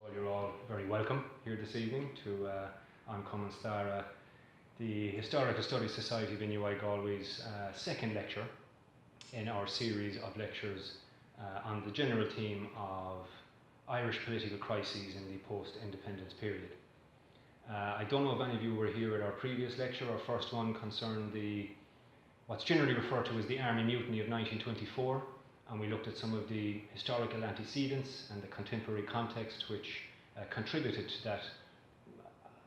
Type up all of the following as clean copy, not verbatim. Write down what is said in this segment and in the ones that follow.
Well, you're all very welcome here this evening to on Cumann Staire, the Historical Studies Society of NUI Galway's second lecture in our series of lectures on the general theme of Irish political crises in the post-independence period. I don't know if any of you were here at our previous lecture. Our first one concerned what's generally referred to as the Army Mutiny of 1924, and we looked at some of the historical antecedents and the contemporary context which contributed to that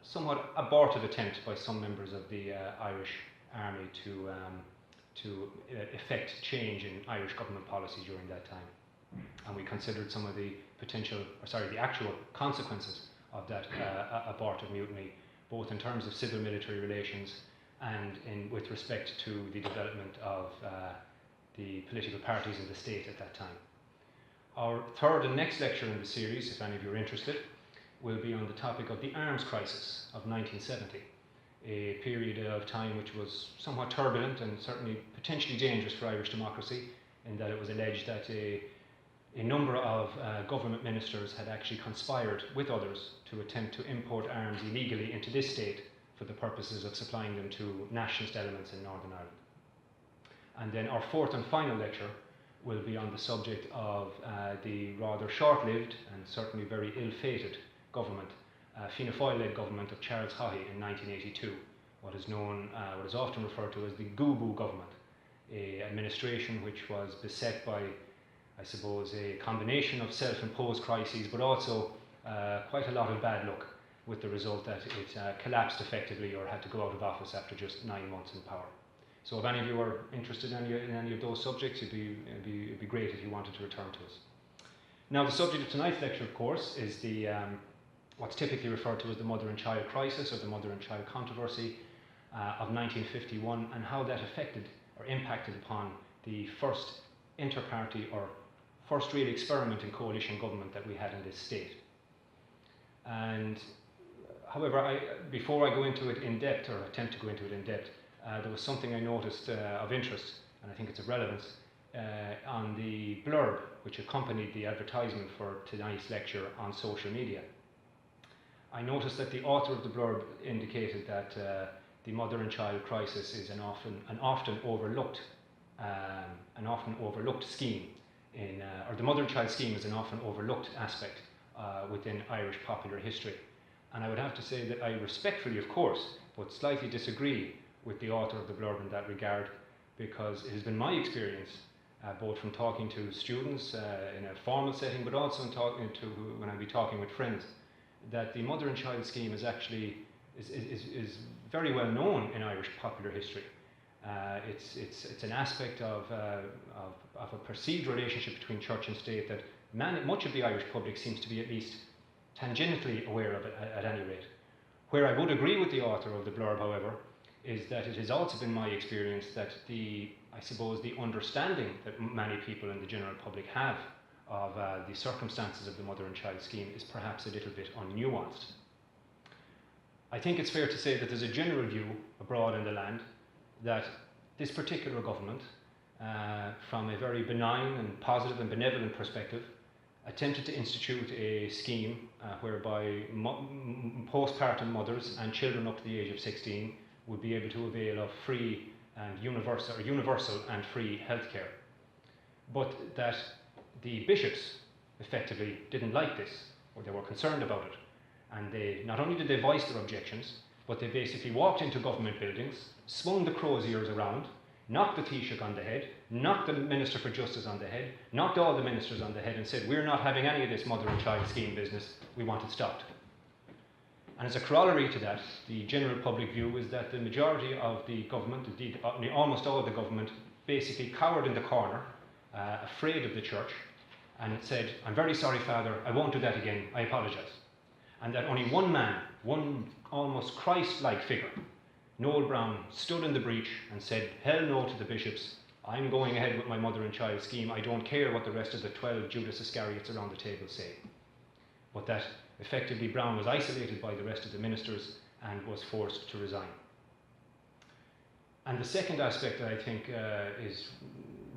somewhat aborted attempt by some members of the Irish Army to effect change in Irish government policy during that time. And we considered some of the the actual consequences of that aborted mutiny, both in terms of civil-military relations and with respect to the development of the political parties in the state at that time. Our third and next lecture in the series, if any of you are interested, will be on the topic of the arms crisis of 1970, a period of time which was somewhat turbulent and certainly potentially dangerous for Irish democracy, in that it was alleged that a number of government ministers had actually conspired with others to attempt to import arms illegally into this state for the purposes of supplying them to nationalist elements in Northern Ireland. And then our fourth and final lecture will be on the subject of the rather short-lived and certainly very ill-fated government, Fianna Fáil-led government of Charles Haughey in 1982, what is often referred to as the Goo government, an administration which was beset by, I suppose, a combination of self-imposed crises, but also quite a lot of bad luck, with the result that it collapsed effectively or had to go out of office after just 9 months in power. So if any of you are interested in any of those subjects, it'd be great if you wanted to return to us. Now, the subject of tonight's lecture, of course, is what's typically referred to as the mother and child crisis, or the mother and child controversy of 1951, and how that affected or impacted upon the first inter-party or first real experiment in coalition government that we had in this state. And however, before I go into it in depth, or attempt to go into it in depth, there was something I noticed of interest, and I think it's of relevance, on the blurb which accompanied the advertisement for tonight's lecture on social media. I noticed that the author of the blurb indicated that the mother and child crisis is an often overlooked scheme or the mother and child scheme is an often overlooked aspect within Irish popular history. And I would have to say that I respectfully, of course, but slightly disagree with the author of the blurb in that regard, because it has been my experience, both from talking to students in a formal setting, but also when I be talking with friends, that the mother and child scheme is actually is very well known in Irish popular history. It's an aspect of a perceived relationship between church and state that much of the Irish public seems to be at least tangentially aware of it at any rate. Where I would agree with the author of the blurb, however, is that it has also been my experience that the understanding that many people in the general public have of the circumstances of the mother and child scheme is perhaps a little bit unnuanced. I think it's fair to say that there's a general view abroad in the land that this particular government, from a very benign and positive and benevolent perspective, attempted to institute a scheme whereby postpartum mothers and children up to the age of 16 would be able to avail of free and universal and free healthcare. But that the bishops effectively didn't like this, or they were concerned about it. And they not only did they voice their objections, but they basically walked into government buildings, swung the crow's ears around, knocked the Taoiseach on the head, knocked the Minister for Justice on the head, knocked all the ministers on the head and said, we're not having any of this mother and child scheme business, we want it stopped. And as a corollary to that, the general public view is that the majority of the government, indeed almost all of the government, basically cowered in the corner, afraid of the church, and it said, I'm very sorry, Father, I won't do that again, I apologise. And that only one man, one almost Christ-like figure, Noel Brown, stood in the breach and said, hell no to the bishops, I'm going ahead with my mother and child scheme, I don't care what the rest of the 12 Judas Iscariots around the table say. But that effectively Brown was isolated by the rest of the ministers and was forced to resign. And the second aspect that I think is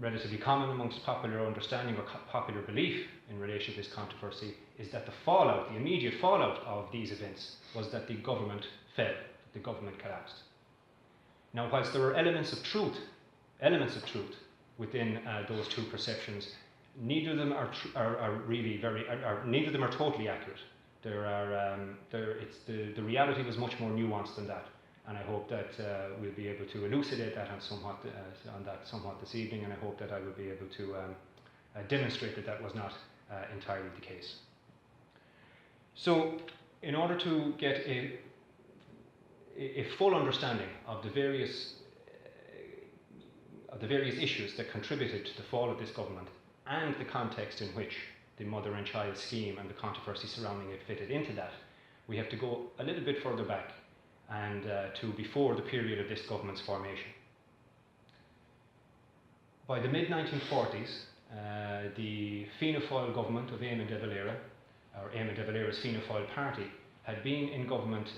relatively common amongst popular understanding or popular belief in relation to this controversy is that the fallout, the immediate fallout of these events was that the government fell, the government collapsed. Now, whilst there are elements of truth within those two perceptions, neither of them are neither of them are totally accurate. The reality was much more nuanced than that, and I hope that we'll be able to elucidate that on that somewhat this evening, and I hope that I will be able to demonstrate that that was not entirely the case. So, in order to get a full understanding of the various issues that contributed to the fall of this government and the context in which the mother and child scheme and the controversy surrounding it fitted into that, we have to go a little bit further back and to before the period of this government's formation. By the mid-1940s, the Fianna Fáil government of Eamon de Valera, or Eamon de Valera's Fianna Fáil party, had been in government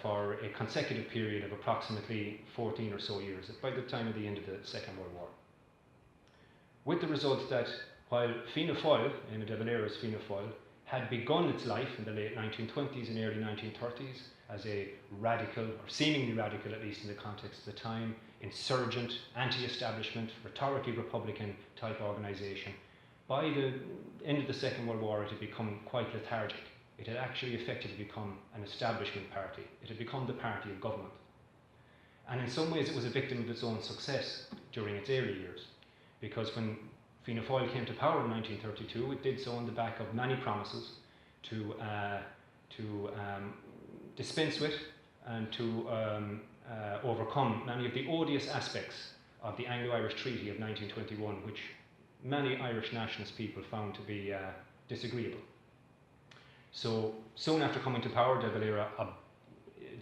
for a consecutive period of approximately 14 or so years, by the time of the end of the Second World War. With the result that while Fianna Fáil, Eamon de Valera's Fianna Fáil, had begun its life in the late 1920s and early 1930s as a radical, or seemingly radical at least in the context of the time, insurgent, anti-establishment, rhetorically Republican type organisation, by the end of the Second World War it had become quite lethargic. It had actually effectively become an establishment party. It had become the party of government. And in some ways it was a victim of its own success during its early years, because when Fianna Fáil came to power in 1932, it did so on the back of many promises to dispense with and to overcome many of the odious aspects of the Anglo-Irish Treaty of 1921, which many Irish nationalist people found to be disagreeable. So soon after coming to power, de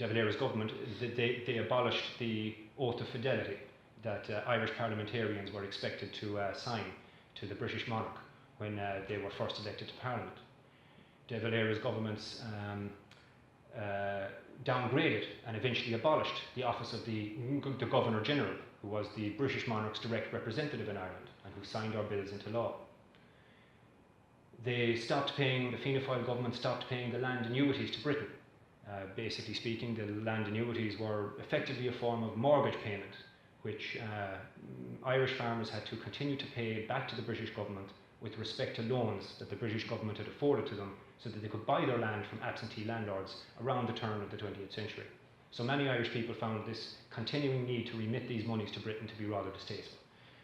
Valera's government, they abolished the oath of fidelity that Irish parliamentarians were expected to sign to the British monarch when they were first elected to Parliament. De Valera's governments downgraded and eventually abolished the office of the Governor-General, who was the British monarch's direct representative in Ireland and who signed our bills into law. The Fianna Fáil government stopped paying the land annuities to Britain. Basically speaking, the land annuities were effectively a form of mortgage payment, which Irish farmers had to continue to pay back to the British government with respect to loans that the British government had afforded to them so that they could buy their land from absentee landlords around the turn of the 20th century. So many Irish people found this continuing need to remit these monies to Britain to be rather distasteful.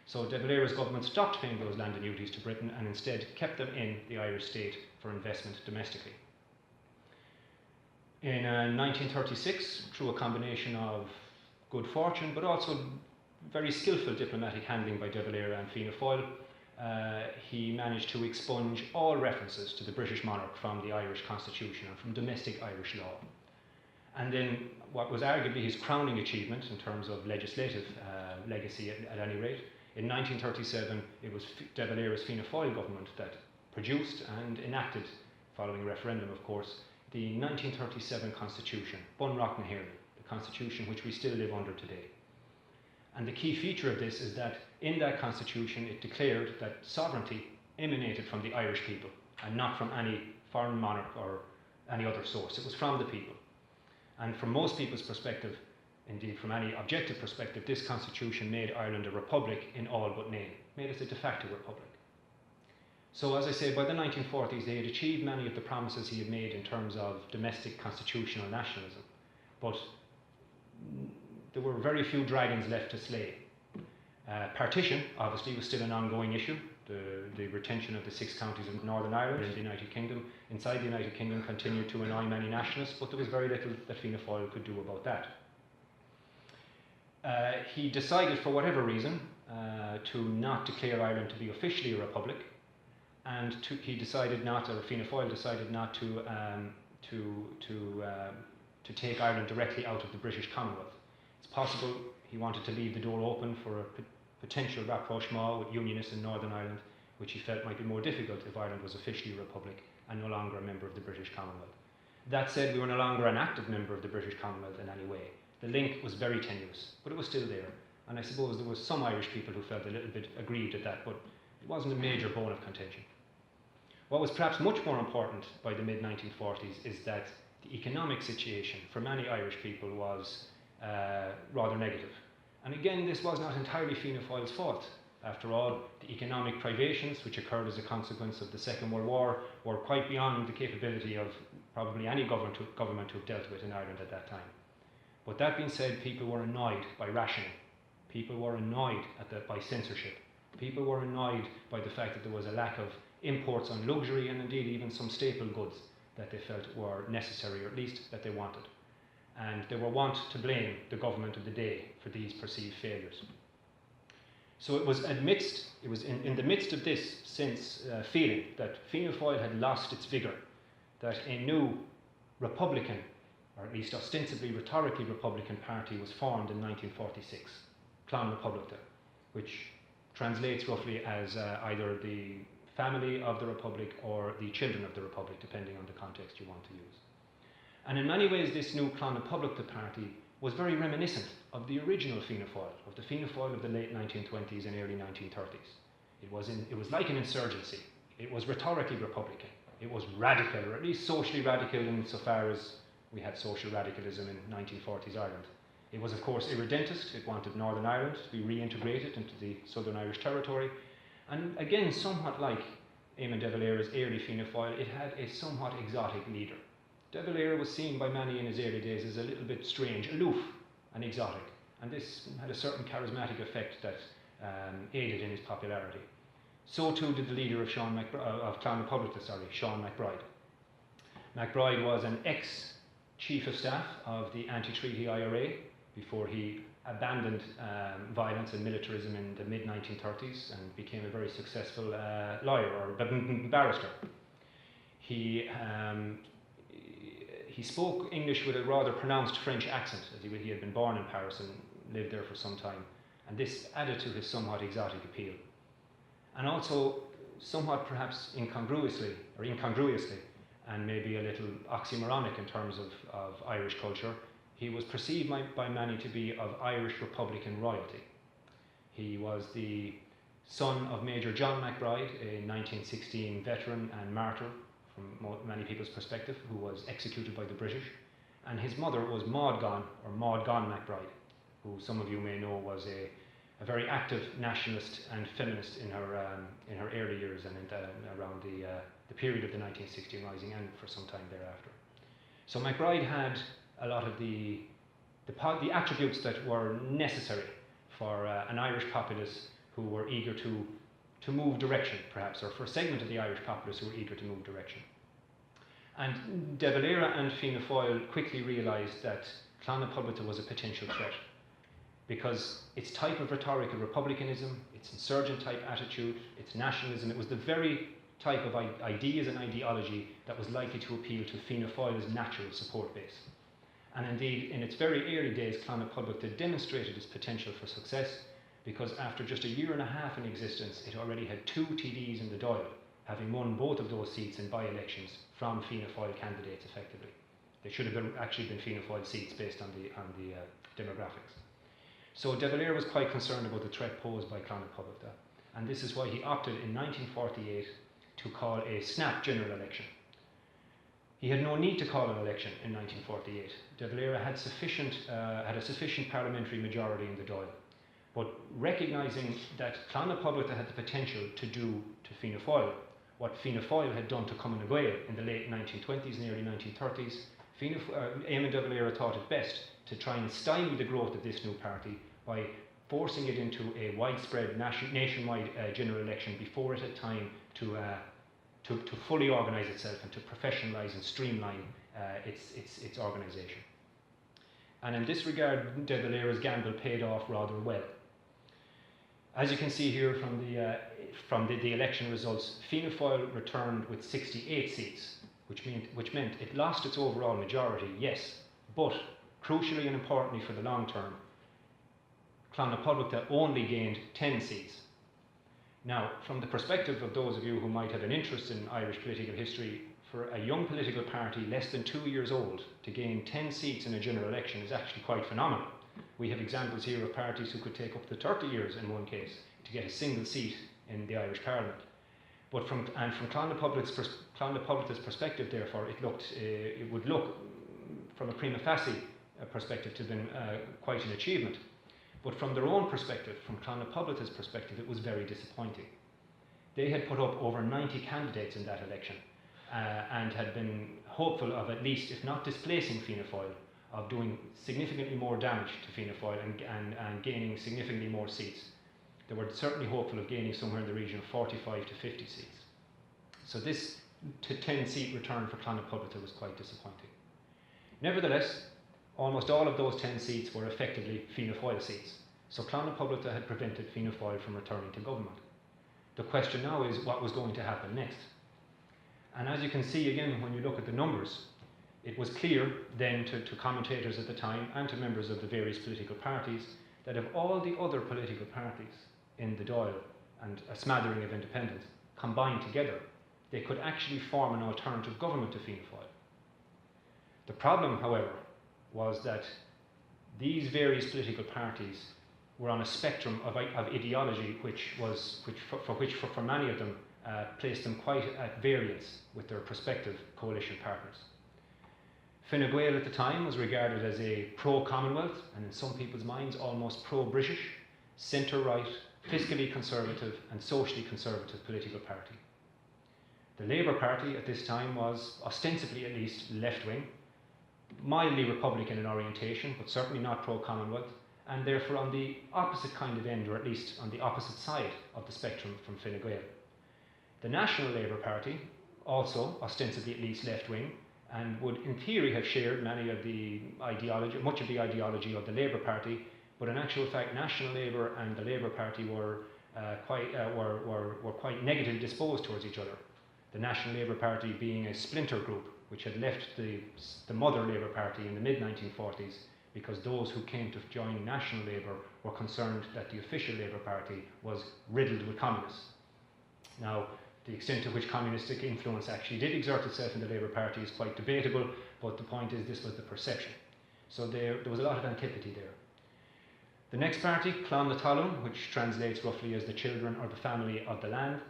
So de Valera's government stopped paying those land annuities to Britain and instead kept them in the Irish state for investment domestically. In 1936, through a combination of good fortune but also very skillful diplomatic handling by de Valera and Fianna Fáil, he managed to expunge all references to the British monarch from the Irish constitution and from domestic Irish law. And then what was arguably his crowning achievement in terms of legislative legacy at any rate, in 1937 it was de Valera's Fianna Fáil government that produced and enacted, following a referendum of course, the 1937 constitution, Bun Rock na HÉireann, the constitution which we still live under today. And the key feature of this is that in that constitution it declared that sovereignty emanated from the Irish people and not from any foreign monarch or any other source. It was from the people. And from most people's perspective, indeed from any objective perspective, this constitution made Ireland a republic in all but name, made us a de facto republic. So as I say, by the 1940s they had achieved many of the promises he had made in terms of domestic constitutional nationalism, but there were very few dragons left to slay. Partition, obviously, was still an ongoing issue. The retention of the 6 counties of Northern Ireland in the United Kingdom, inside the United Kingdom, continued to annoy many nationalists, but there was very little that Fianna Fáil could do about that. He decided, for whatever reason, to not declare Ireland to be officially a republic, and he decided not, or Fianna Fáil decided not to take Ireland directly out of the British Commonwealth. It's possible he wanted to leave the door open for a potential rapprochement with Unionists in Northern Ireland, which he felt might be more difficult if Ireland was officially a republic and no longer a member of the British Commonwealth. That said, we were no longer an active member of the British Commonwealth in any way. The link was very tenuous, but it was still there, and I suppose there was some Irish people who felt a little bit aggrieved at that, but it wasn't a major bone of contention. What was perhaps much more important by the mid-1940s is that the economic situation for many Irish people was rather negative. And again, this was not entirely Fianna Fáil's fault. After all, the economic privations which occurred as a consequence of the Second World War were quite beyond the capability of probably any government to have dealt with in Ireland at that time. But that being said, people were annoyed by rationing. People were annoyed by censorship. People were annoyed by the fact that there was a lack of imports on luxury and indeed even some staple goods that they felt were necessary, or at least that they wanted. And they were wont to blame the government of the day for these perceived failures. So it was in the midst of this feeling that Fianna Fáil had lost its vigour, that a new Republican, or at least ostensibly rhetorically Republican party was formed in 1946, Clann República, which translates roughly as either the family of the Republic or the children of the Republic, depending on the context you want to use. And in many ways, this new Clann República party was very reminiscent of the original Fianna Fáil, of the Fianna Fáil of the late 1920s and early 1930s. It was like an insurgency. It was rhetorically Republican. It was radical, or at least socially radical insofar as we had social radicalism in 1940s Ireland. It was, of course, irredentist. It wanted Northern Ireland to be reintegrated into the Southern Irish territory. And again, somewhat like Eamon de Valera's early Fianna Fáil, it had a somewhat exotic leader. De Valera was seen by many in his early days as a little bit strange, aloof and exotic. And this had a certain charismatic effect that aided in his popularity. So too did the leader of Clann República, Sean MacBride. MacBride was an ex-chief of staff of the anti-treaty IRA before he abandoned violence and militarism in the mid-1930s and became a very successful lawyer or barrister. He spoke English with a rather pronounced French accent, as he had been born in Paris and lived there for some time, and this added to his somewhat exotic appeal. And also, somewhat perhaps incongruously, and maybe a little oxymoronic in terms of Irish culture, he was perceived by many to be of Irish Republican royalty. He was the son of Major John MacBride, a 1916 veteran and martyr from many people's perspective, who was executed by the British. And his mother was Maud Gonne MacBride, who some of you may know was a very active nationalist and feminist in her early years and around the period of the 1916 Rising and for some time thereafter. So MacBride had a lot of the attributes that were necessary for an Irish populace who were eager to move direction, perhaps, or for a segment of the Irish populace who were eager to move direction. And De Valera and Fianna Fáil quickly realised that Clann República was a potential threat, because its type of rhetorical republicanism, its insurgent type attitude, its nationalism, it was the very type of ideas and ideology that was likely to appeal to Fianna Fáil's natural support base. And indeed, in its very early days, Clann República demonstrated its potential for success, because after just a year and a half in existence, it already had 2 TDs in the Dáil, having won both of those seats in by-elections from Fianna Fáil candidates effectively. They should have actually been Fianna Fáil seats based on the demographics. So De Valera was quite concerned about the threat posed by Clann República, and this is why he opted in 1948 to call a snap general election. He had no need to call an election in 1948. De Valera had a sufficient parliamentary majority in the Dáil. But recognising that Clann República had the potential to do to Fianna Fáil what Fianna Fáil had done to Cumann Staire in the late 1920s and early 1930s, Eamon de Valera thought it best to try and stymie the growth of this new party by forcing it into a widespread nationwide general election before it had time to fully organise itself and to professionalise and streamline its organisation. And in this regard, De Valera's gamble paid off rather well. As you can see here from the election results, Fianna Fáil returned with 68 seats, which meant it lost its overall majority, yes, but crucially and importantly for the long term, Clann República only gained 10 seats. Now, from the perspective of those of you who might have an interest in Irish political history, for a young political party less than 2 years old to gain 10 seats in a general election is actually quite phenomenal. We have examples here of parties who could take up to 30 years in one case to get a single seat in the Irish Parliament. But from Clonlapublita's perspective, therefore, it would look from a prima facie perspective to have been quite an achievement. But from their own perspective, from Clonlapublita's perspective, it was very disappointing. They had put up over 90 candidates in that election and had been hopeful of at least, if not displacing Fianna Fáil, of doing significantly more damage to Fianna Fáil and gaining significantly more seats. They were certainly hopeful of gaining somewhere in the region of 45 to 50 seats. So this 10-seat return for Clonlapublita was quite disappointing. Nevertheless, almost all of those 10 seats were effectively Fianna Fáil seats. So Clonlapublita had prevented Fianna Fáil from returning to government. The question now is what was going to happen next. And as you can see again when you look at the numbers, it was clear then to commentators at the time and to members of the various political parties that of all the other political parties in the Dáil and a smattering of independents combined together, they could actually form an alternative government to Fianna Fáil. The problem, however, was that these various political parties were on a spectrum of ideology which for many of them placed them quite at variance with their prospective coalition partners. Fine Gael at the time was regarded as a pro-Commonwealth and in some people's minds almost pro-British, centre-right, fiscally conservative and socially conservative political party. The Labour Party at this time was ostensibly at least left-wing, mildly Republican in orientation but certainly not pro-Commonwealth, and therefore on the opposite kind of end, or at least on the opposite side of the spectrum from Fine Gael. The National Labour Party, also ostensibly at least left-wing, and would in theory have shared much of the ideology of the Labour Party, but in actual fact National Labour and the Labour Party were quite negatively disposed towards each other. The National Labour Party being a splinter group which had left the mother Labour Party in the mid-1940s because those who came to join National Labour were concerned that the official Labour Party was riddled with communists. Now, the extent to which communistic influence actually did exert itself in the Labour Party is quite debatable, but the point is this was the perception. So there was a lot of antipathy there. The next party, Clann Talún, which translates roughly as the children or the family of the land,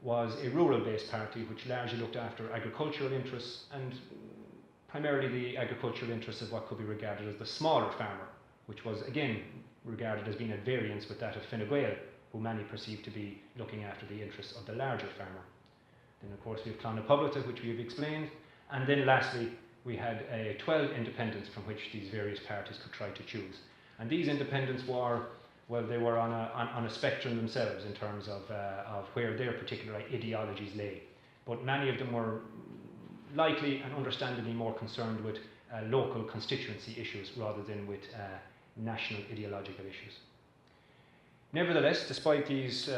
was a rural-based party which largely looked after agricultural interests and primarily the agricultural interests of what could be regarded as the smaller farmer, which was again regarded as being at variance with that of Fine Gael, who many perceived to be looking after the interests of the larger farmer. Then of course we have Clonlapublita, which we have explained, and then lastly we had 12 independents from which these various parties could try to choose. And these independents were, well, they were on a spectrum themselves in terms of where their particular ideologies lay. But many of them were likely and understandably more concerned with local constituency issues rather than with national ideological issues. Nevertheless, despite these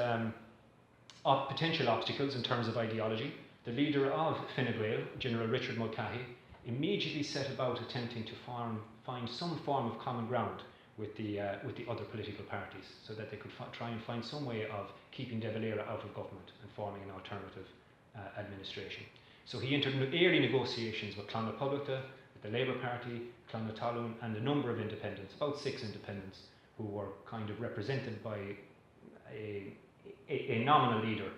potential obstacles in terms of ideology, the leader of Fine Gael, General Richard Mulcahy, immediately set about attempting to find some form of common ground with the other political parties so that they could try and find some way of keeping De Valera out of government and forming an alternative administration. So he entered early negotiations with Clonlapublita, with the Labour Party, Clann Talún, and a number of independents, about 6 independents, who were kind of represented by a nominal leader,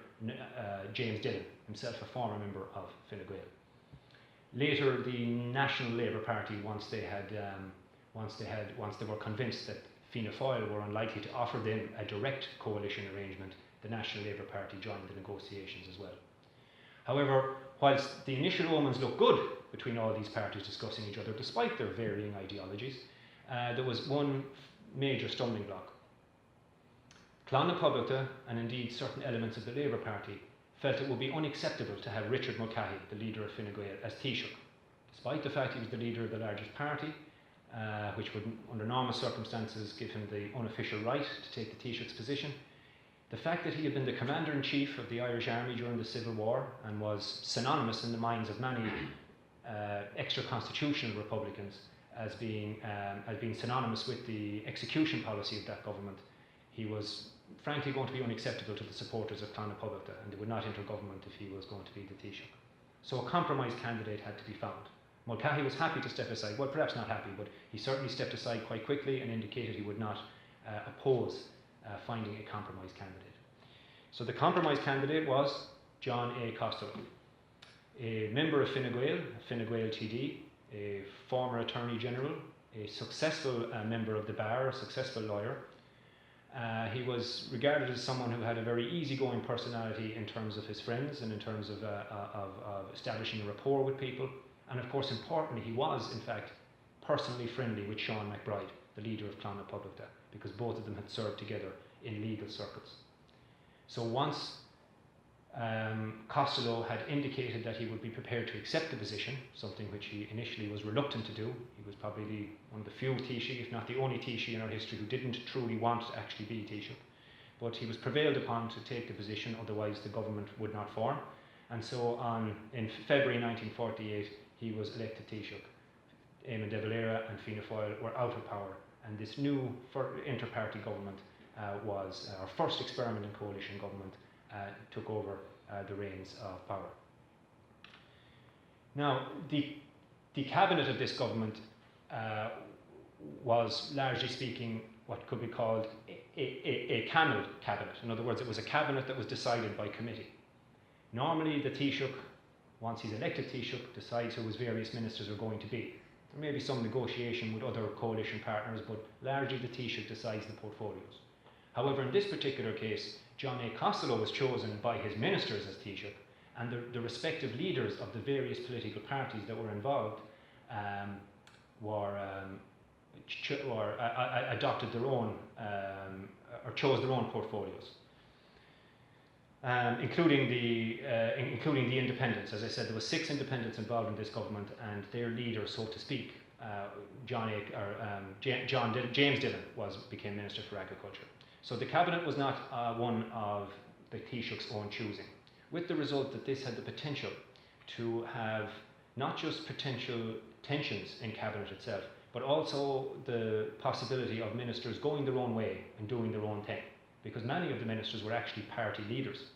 James Dillon, himself a former member of Fine Gael. Later, the National Labour Party, once they were convinced that Fianna Fáil were unlikely to offer them a direct coalition arrangement, the National Labour Party joined the negotiations as well. However, whilst the initial omens looked good between all these parties discussing each other, despite their varying ideologies, there was one major stumbling block. Clonlapublita, and indeed certain elements of the Labour Party, felt it would be unacceptable to have Richard Mulcahy, the leader of Fine Gael, as Taoiseach, despite the fact he was the leader of the largest party, which would, under normal circumstances, give him the unofficial right to take the Taoiseach's position. The fact that he had been the commander-in-chief of the Irish Army during the Civil War and was synonymous in the minds of many extra-constitutional Republicans as being synonymous with the execution policy of that government, he was frankly going to be unacceptable to the supporters of Clonlapublita, and they would not enter government if he was going to be the Taoiseach. So a compromise candidate had to be found. Mulcahy was happy to step aside, well, perhaps not happy, but he certainly stepped aside quite quickly and indicated he would not oppose finding a compromise candidate. So the compromise candidate was John A. Costello, a member of Fine Gael, TD, a former Attorney General, a successful member of the bar, a successful lawyer. He was regarded as someone who had a very easygoing personality in terms of his friends and in terms of establishing a rapport with people. And of course, importantly, he was, in fact, personally friendly with Sean MacBride, the leader of Clonmel Publica, because both of them had served together in legal circles. So once Costello had indicated that he would be prepared to accept the position, something which he initially was reluctant to do. He was probably one of the few Taoiseach, if not the only Taoiseach in our history, who didn't truly want to actually be Taoiseach. But he was prevailed upon to take the position, otherwise the government would not form. And so in February 1948, he was elected Taoiseach. Eamon de Valera and Fianna Fáil were out of power, and this new inter-party government was our first experiment in coalition government, took over the reins of power. Now, the cabinet of this government was, largely speaking, what could be called a camel cabinet. In other words, it was a cabinet that was decided by committee. Normally, the Taoiseach, once he's elected Taoiseach, decides who his various ministers are going to be. There may be some negotiation with other coalition partners, but largely the Taoiseach decides the portfolios. However, in this particular case, John A. Costello was chosen by his ministers as Taoiseach, and the respective leaders of the various political parties that were involved adopted their own, or chose their own portfolios, including the independents. As I said, there were 6 independents involved in this government, and their leader, so to speak, James Dillon, became Minister for Agriculture. So the cabinet was not one of the Taoiseach's own choosing, with the result that this had the potential to have not just potential tensions in cabinet itself, but also the possibility of ministers going their own way and doing their own thing, because many of the ministers were actually party leaders.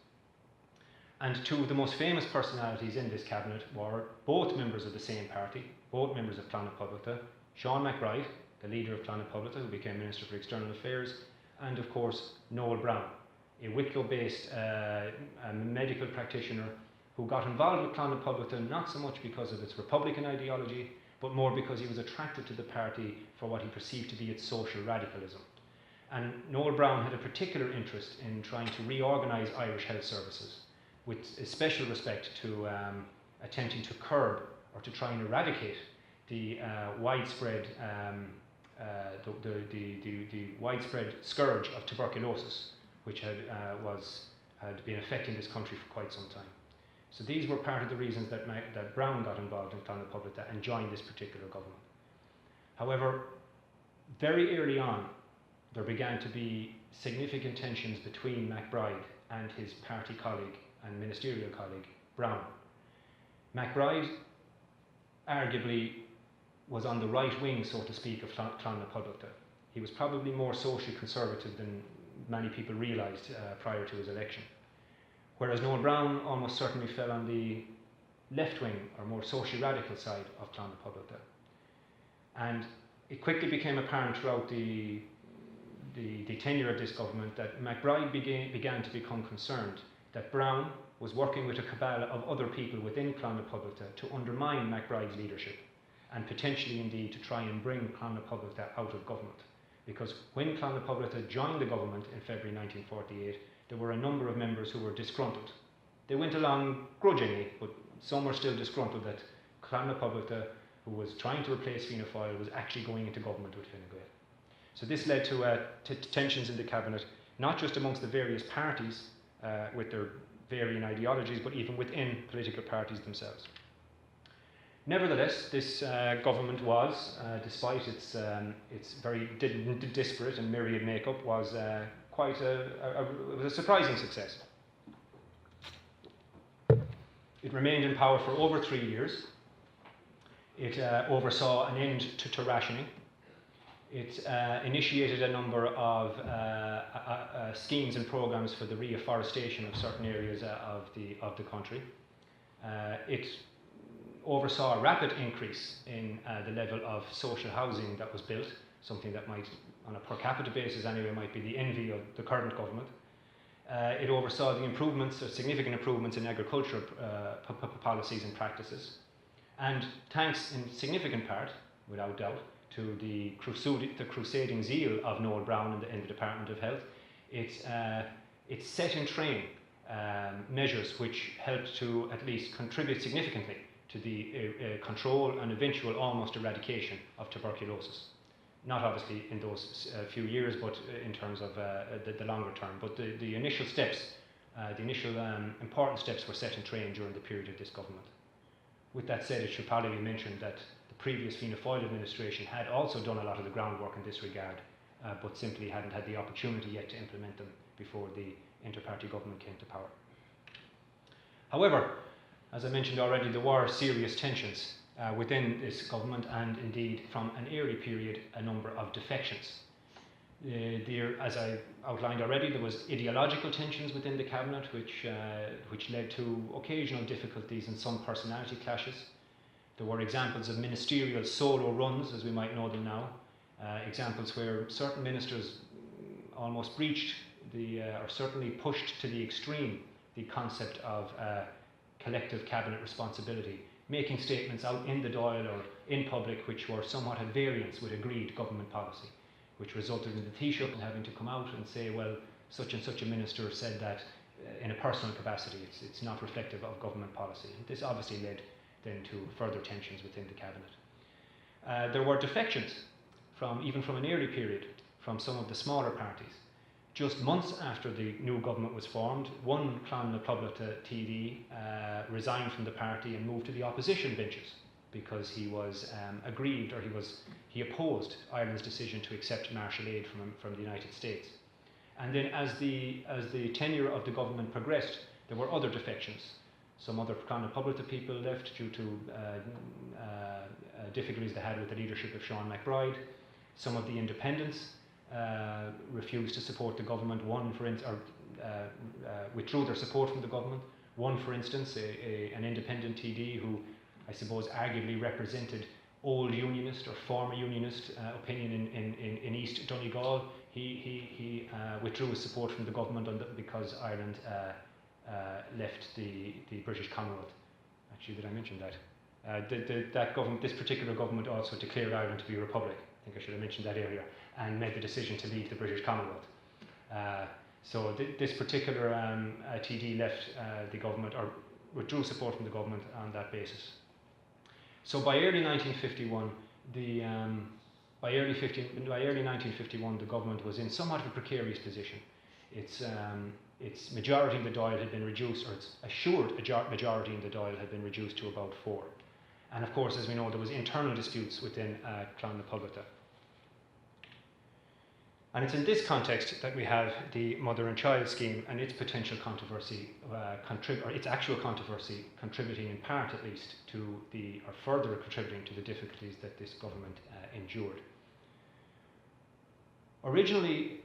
And 2 of the most famous personalities in this cabinet were both members of the same party, both members of Clonmel Publica, Sean MacBride, the leader of Clonmel Publica, who became Minister for External Affairs, and of course Noel Brown, a Wicklow-based medical practitioner who got involved with Clonmel Publica not so much because of its Republican ideology, but more because he was attracted to the party for what he perceived to be its social radicalism. And Noel Brown had a particular interest in trying to reorganise Irish health services, with a special respect to attempting to curb or to try and eradicate the widespread widespread scourge of tuberculosis, which had been affecting this country for quite some time. So these were part of the reasons that Brown got involved in Clonmel Publica and joined this particular government. However, very early on, there began to be significant tensions between MacBride and his party colleague and ministerial colleague, Brown. MacBride arguably was on the right wing, so to speak, of Clonmel Publica. He was probably more socially conservative than many people realised prior to his election. Whereas Noel Brown almost certainly fell on the left wing or more socially radical side of Clonmel Publica. And it quickly became apparent throughout the tenure of this government that MacBride began to become concerned that Brown was working with a cabal of other people within Clonmel Publica to undermine MacBride's leadership, and potentially indeed to try and bring Clonmel Publica out of government. Because when Clonmel Publica joined the government in February 1948, there were a number of members who were disgruntled. They went along grudgingly, but some were still disgruntled that Clonmel Publica, who was trying to replace Fianna Fáil, was actually going into government with Fine Gael. So this led to tensions in the cabinet, not just amongst the various parties with their varying ideologies, but even within political parties themselves. Nevertheless, this government was, despite its very disparate and myriad makeup, was quite a surprising success. It remained in power for over 3 years. It oversaw an end to rationing. It initiated a number of schemes and programs for the reforestation of certain areas of the country. It oversaw a rapid increase in the level of social housing that was built, something that might, on a per capita basis anyway, might be the envy of the current government. It oversaw the improvements, or significant improvements in agricultural policies and practices. And thanks in significant part, without doubt, to the crusading zeal of Noel Brown in the Department of Health, it set in train measures which helped to at least contribute significantly to the control and eventual almost eradication of tuberculosis. Not obviously in those few years, but in terms of the longer term. But the initial steps, the initial important steps were set in train during the period of this government. With that said, it should probably be mentioned that the previous Fianna Fáil administration had also done a lot of the groundwork in this regard, but simply hadn't had the opportunity yet to implement them before the inter-party government came to power. However, as I mentioned already, there were serious tensions within this government, and indeed from an early period a number of defections. As I outlined already, there was ideological tensions within the cabinet which led to occasional difficulties and some personality clashes. There were examples of ministerial solo runs, as we might know them now, examples where certain ministers almost breached or certainly pushed to the extreme the concept of collective cabinet responsibility, making statements out in the Dáil or in public which were somewhat at variance with agreed government policy, which resulted in the Taoiseach having to come out and say, well, such and such a minister said that in a personal capacity, it's not reflective of government policy. And this obviously led then to further tensions within the cabinet. There were defections, even from an early period, from some of the smaller parties. Just months after the new government was formed, one Clan na Poblata TD resigned from the party and moved to the opposition benches because he was aggrieved, or he opposed Ireland's decision to accept martial aid from the United States. And then as the tenure of the government progressed, there were other defections. Some other Clan na Poblata people left due to difficulties they had with the leadership of Sean MacBride. Some of the independents refused to support the government. One, for instance, withdrew their support from the government. One, for instance, an independent TD who, I suppose, arguably represented old unionist or former unionist opinion in East Donegal. He withdrew his support from the government because Ireland left the British Commonwealth. Actually, did I mention that? This particular government also declared Ireland to be a republic. I think I should have mentioned that earlier, and made the decision to leave the British Commonwealth. So this particular TD left the government, or withdrew support from the government on that basis. So by early 1951, the government was in somewhat of a precarious position. Its majority in the Dáil had been reduced, or its assured majority in the Dáil had been reduced to about 4. And of course, as we know, there was internal disputes within Clan na Poblata. And it's in this context that we have the mother and child scheme and its potential controversy, or its actual controversy, contributing in part at least to or further contributing to the difficulties that this government endured. Originally,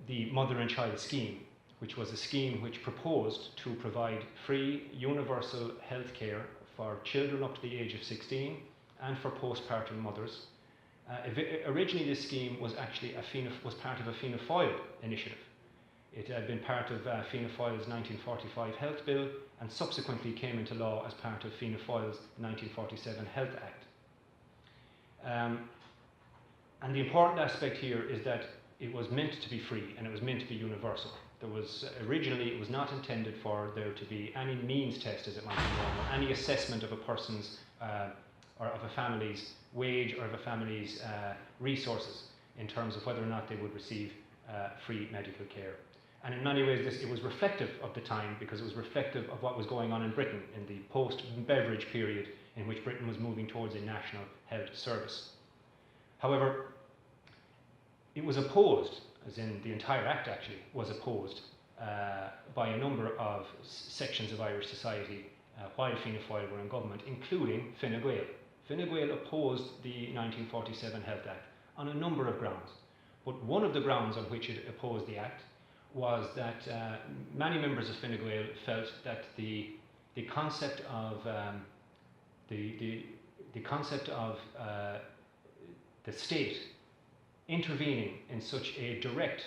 the mother and child scheme, which was a scheme which proposed to provide free universal health care for children up to the age of 16 and for postpartum mothers. Originally, this scheme was actually was part of a Fianna Fáil initiative. It had been part of Fianna Fáil's 1945 Health Bill and subsequently came into law as part of Fianna Fáil's 1947 Health Act. And the important aspect here is that it was meant to be free and it was meant to be universal. Originally, it was not intended for there to be any means test, as it might be known, or any assessment of a person's or of a family's wage or of a family's resources in terms of whether or not they would receive free medical care. And in many ways, it was reflective of the time, because it was reflective of what was going on in Britain in the post-Beveridge period, in which Britain was moving towards a national health service. However, it was opposed, as in the entire Act actually, was opposed by a number of sections of Irish society while Fianna Fáil were in government, including Fine Gael. Fine Gael opposed the 1947 Health Act on a number of grounds. But one of the grounds on which it opposed the Act was that many members of Fine Gael felt that the concept of the concept of the state intervening in such a direct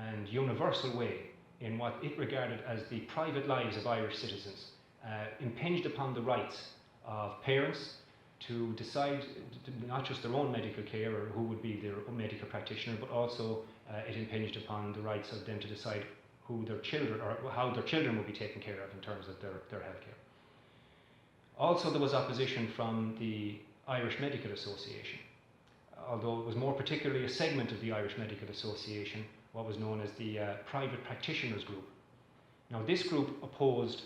and universal way in what it regarded as the private lives of Irish citizens impinged upon the rights of parents to decide not just their own medical care or who would be their medical practitioner, but also it impinged upon the rights of them to decide who their children or how their children would be taken care of in terms of their health care. Also, there was opposition from the Irish Medical Association, although it was more particularly a segment of the Irish Medical Association, what was known as the Private Practitioners Group. Now, this group opposed,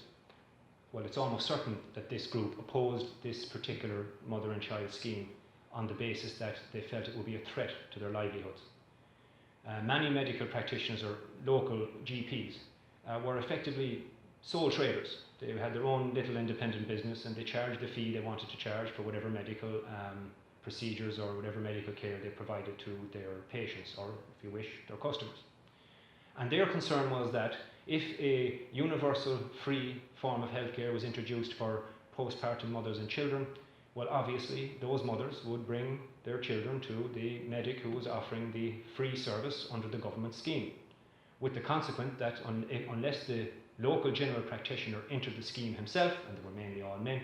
well, it's almost certain that this group opposed this particular mother and child scheme on the basis that they felt it would be a threat to their livelihoods. Many medical practitioners or local GPs were effectively sole traders. They had their own little independent business and they charged the fee they wanted to charge for whatever medical procedures or whatever medical care they provided to their patients or, if you wish, their customers. And their concern was that if a universal free form of healthcare was introduced for postpartum mothers and children, well, obviously those mothers would bring their children to the medic who was offering the free service under the government scheme, with the consequence that unless the local general practitioner entered the scheme himself, and they were mainly all men,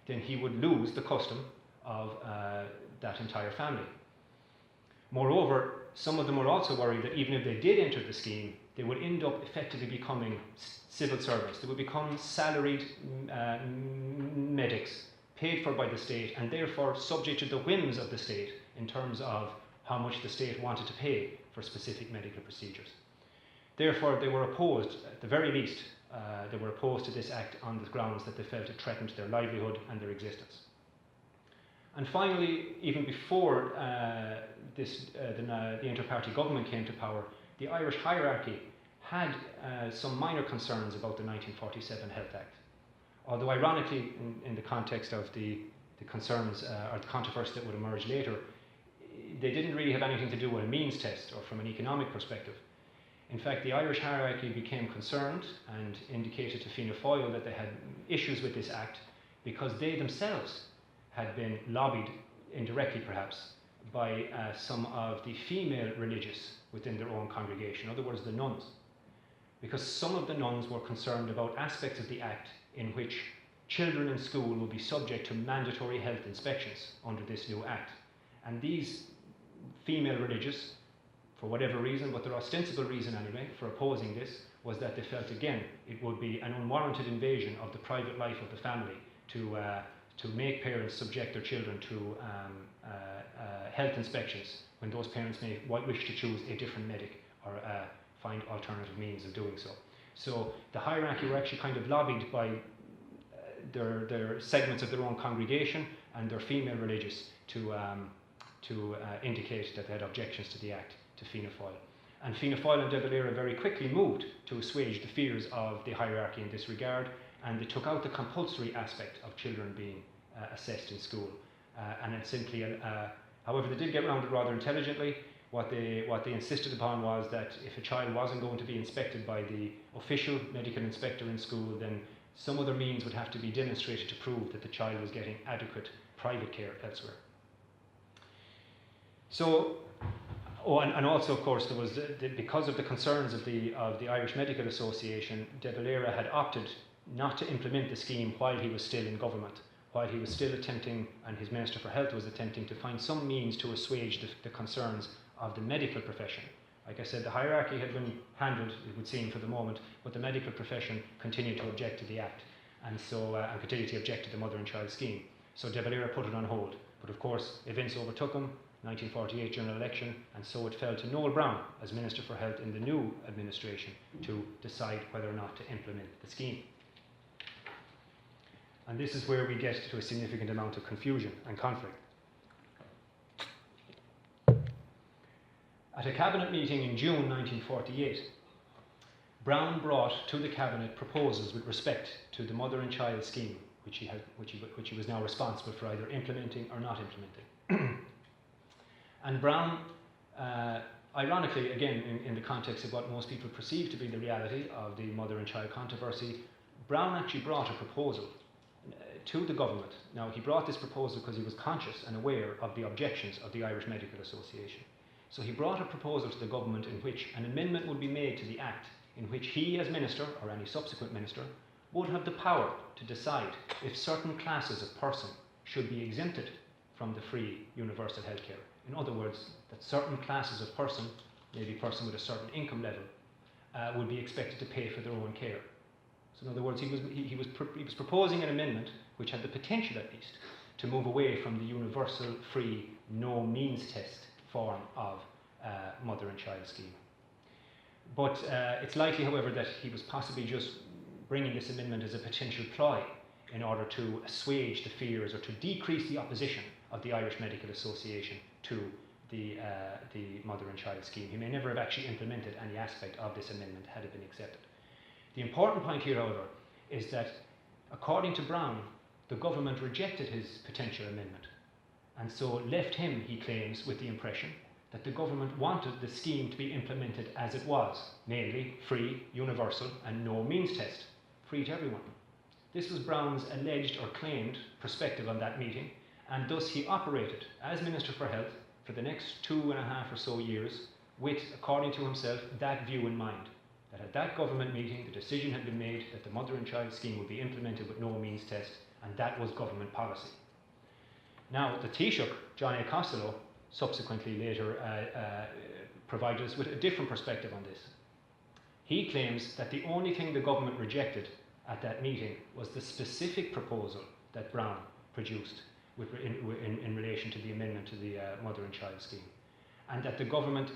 then he would lose the custom of that entire family. Moreover, some of them were also worried that even if they did enter the scheme, they would end up effectively becoming civil servants. They would become salaried medics, paid for by the state, and therefore subject to the whims of the state in terms of how much the state wanted to pay for specific medical procedures. Therefore, they were opposed, at the very least, they were opposed to this act on the grounds that they felt it threatened their livelihood and their existence. And finally, even before the inter-party government came to power, the Irish hierarchy had some minor concerns about the 1947 Health Act. Although ironically, in the context of the concerns or the controversy that would emerge later, they didn't really have anything to do with a means test or from an economic perspective. In fact, the Irish hierarchy became concerned and indicated to Fianna Fáil that they had issues with this act because they themselves had been lobbied, indirectly perhaps, by some of the female religious within their own congregation, in other words, the nuns. Because some of the nuns were concerned about aspects of the act in which children in school will be subject to mandatory health inspections under this new act. And these female religious, for whatever reason, but their ostensible reason anyway, for opposing this, was that they felt, again, it would be an unwarranted invasion of the private life of the family to make parents subject their children to health inspections when those parents may wish to choose a different medic or find alternative means of doing so. So the hierarchy were actually kind of lobbied by their segments of their own congregation and their female religious to indicate that they had objections to the act to Fianna Fáil. And Fianna Fáil and De Valera very quickly moved to assuage the fears of the hierarchy in this regard, and they took out the compulsory aspect of children being assessed in school. And it simply, however, they did get around it rather intelligently. What they insisted upon was that if a child wasn't going to be inspected by the official medical inspector in school, then some other means would have to be demonstrated to prove that the child was getting adequate private care elsewhere. So, and also, of course, there was because of the concerns of the Irish Medical Association, De Valera had opted not to implement the scheme while he was still in government, while he was still attempting, and his Minister for Health was attempting to find some means to assuage the concerns of the medical profession. Like I said, the hierarchy had been handled, it would seem, for the moment, but the medical profession continued to object to the act, and so and continued to object to the mother and child scheme. So De Valera put it on hold. But of course, events overtook him, 1948 general election, and so it fell to Noel Browne as Minister for Health in the new administration to decide whether or not to implement the scheme. And this is where we get to a significant amount of confusion and conflict. At a cabinet meeting in June 1948, Browne brought to the cabinet proposals with respect to the mother and child scheme, which he was now responsible for either implementing or not implementing. And Browne, ironically, again, in the context of what most people perceive to be the reality of the mother and child controversy, Browne actually brought a proposal to the government. Now, he brought this proposal because he was conscious and aware of the objections of the Irish Medical Association. So he brought a proposal to the government in which an amendment would be made to the Act in which he, as minister, or any subsequent minister, would have the power to decide if certain classes of person should be exempted from the free universal healthcare. In other words, that certain classes of person, maybe a person with a certain income level, would be expected to pay for their own care. So in other words, he was proposing an amendment which had the potential, at least, to move away from the universal free no means test form of mother and child scheme. But it's likely, however, that he was possibly just bringing this amendment as a potential ploy in order to assuage the fears or to decrease the opposition of the Irish Medical Association to the mother and child scheme. He may never have actually implemented any aspect of this amendment had it been accepted. The important point here, however, is that according to Brown, the government rejected his potential amendment, and so left him, he claims, with the impression that the government wanted the scheme to be implemented as it was, namely free, universal and no means test, free to everyone. This was Brown's alleged or claimed perspective on that meeting, and thus he operated as Minister for Health for the next 2.5 or so years with, according to himself, that view in mind, that at that government meeting the decision had been made that the mother and child scheme would be implemented with no means test, and that was government policy. Now, the Taoiseach, John A. Costello, subsequently later provided us with a different perspective on this. He claims that the only thing the government rejected at that meeting was the specific proposal that Brown produced in relation to the amendment to the mother and child scheme, and that the government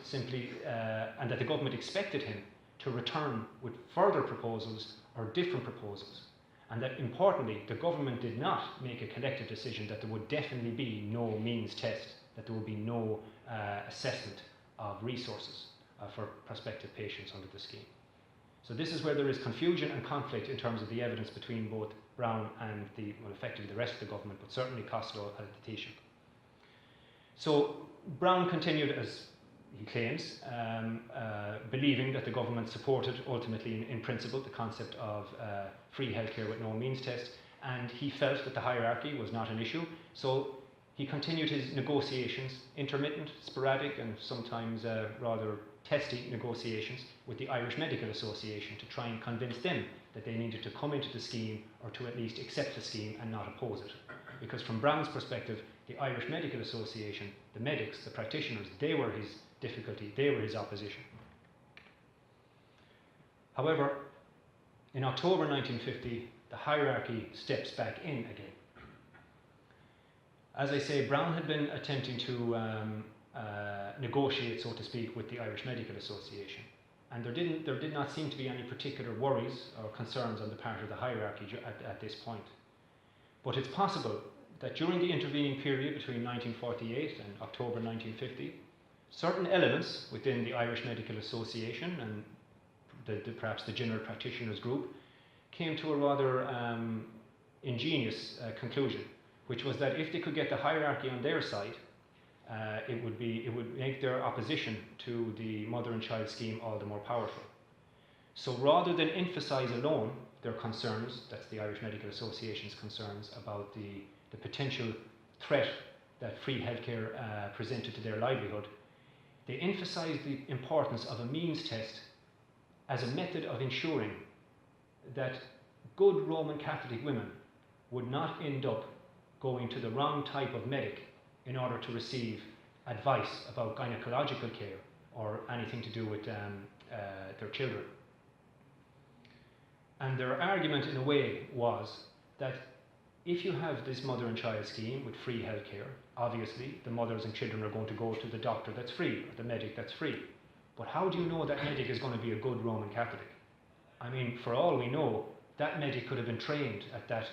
expected him to return with further proposals or different proposals, and that importantly the government did not make a collective decision that there would definitely be no means test, that there would be no assessment of resources for prospective patients under the scheme. So this is where there is confusion and conflict in terms of the evidence between both Brown and effectively the rest of the government, but certainly Costello and the Taoiseach. So Brown continued, as he claims, believing that the government supported ultimately in principle the concept of free healthcare with no means test, and he felt that the hierarchy was not an issue. So he continued his negotiations, intermittent, sporadic, and sometimes rather testy negotiations with the Irish Medical Association to try and convince them that they needed to come into the scheme or to at least accept the scheme and not oppose it. Because from Brown's perspective, the Irish Medical Association, the medics, the practitioners, they were his difficulty, they were his opposition. However, in October 1950, the hierarchy steps back in again. As I say, Brown had been attempting to negotiate, so to speak, with the Irish Medical Association, and there did not seem to be any particular worries or concerns on the part of the hierarchy at this point. But it's possible that during the intervening period between 1948 and October 1950, certain elements within the Irish Medical Association and perhaps the general practitioners group came to a rather ingenious conclusion, which was that if they could get the hierarchy on their side, it would make their opposition to the mother and child scheme all the more powerful. So rather than emphasise alone their concerns, that's the Irish Medical Association's concerns about the potential threat that free healthcare presented to their livelihood, they emphasised the importance of a means test as a method of ensuring that good Roman Catholic women would not end up going to the wrong type of medic in order to receive advice about gynecological care or anything to do with their children. And their argument in a way was that if you have this mother and child scheme with free healthcare, obviously the mothers and children are going to go to the doctor that's free, or the medic that's free. But how do you know that medic is going to be a good Roman Catholic? I mean, for all we know, that medic could have been trained at that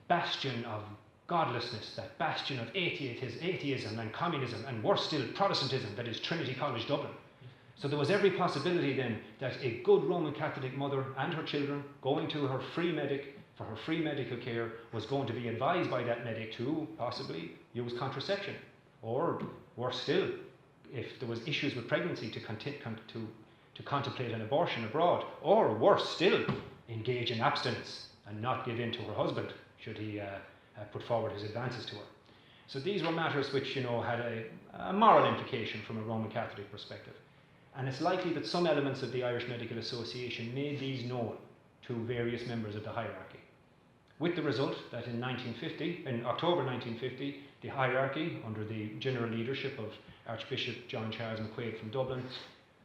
bastion of godlessness, that bastion of atheism and communism, and worse still, Protestantism, that is Trinity College Dublin. So there was every possibility then that a good Roman Catholic mother and her children going to her free medic for her free medical care was going to be advised by that medic to possibly use contraception, or worse still, if there was issues with pregnancy, to contemplate an abortion abroad, or worse still, engage in abstinence and not give in to her husband should he put forward his advances to her. So these were matters which, had a moral implication from a Roman Catholic perspective. And it's likely that some elements of the Irish Medical Association made these known to various members of the hierarchy. With the result that in October 1950, the hierarchy, under the general leadership of Archbishop John Charles McQuaid from Dublin,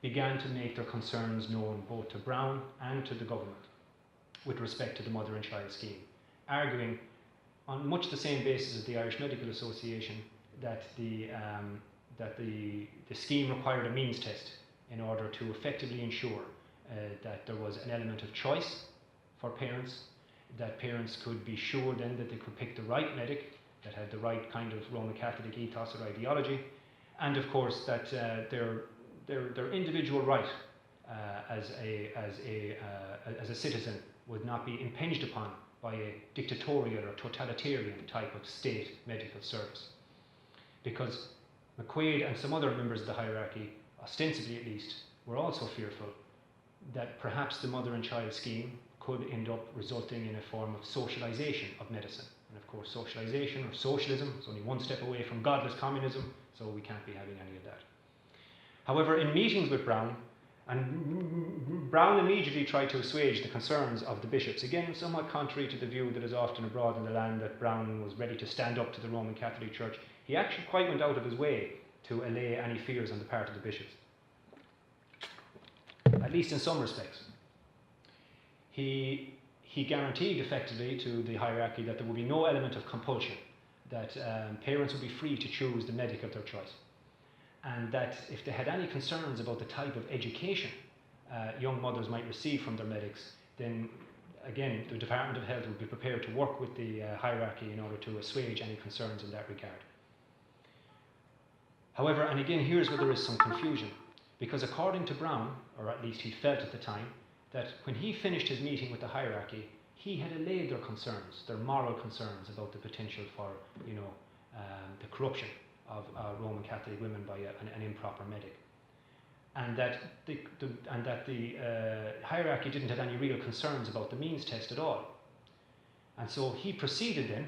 began to make their concerns known both to Browne and to the government with respect to the mother and child scheme, arguing on much the same basis as the Irish Medical Association that the scheme required a means test in order to effectively ensure that there was an element of choice for parents, that parents could be sure then that they could pick the right medic that had the right kind of Roman Catholic ethos or ideology, and of course that their individual right as a citizen would not be impinged upon by a dictatorial or totalitarian type of state medical service. Because McQuaid and some other members of the hierarchy, ostensibly at least, were also fearful that perhaps the mother and child scheme could end up resulting in a form of socialisation of medicine. And of course, socialisation or socialism is only one step away from godless communism, so we can't be having any of that. However, in meetings with Browne, and Browne immediately tried to assuage the concerns of the bishops, again somewhat contrary to the view that is often abroad in the land that Browne was ready to stand up to the Roman Catholic Church. He actually quite went out of his way to allay any fears on the part of the bishops, at least in some respects. He guaranteed effectively to the hierarchy that there would be no element of compulsion, that parents would be free to choose the medic of their choice, and that if they had any concerns about the type of education young mothers might receive from their medics, then again the Department of Health would be prepared to work with the hierarchy in order to assuage any concerns in that regard. However, and again here's where there is some confusion, because according to Browne, or at least he felt at the time, that when he finished his meeting with the hierarchy, he had allayed their concerns, their moral concerns about the potential for, the corruption of Roman Catholic women by an improper medic, and that the hierarchy didn't have any real concerns about the means test at all. And so he proceeded then,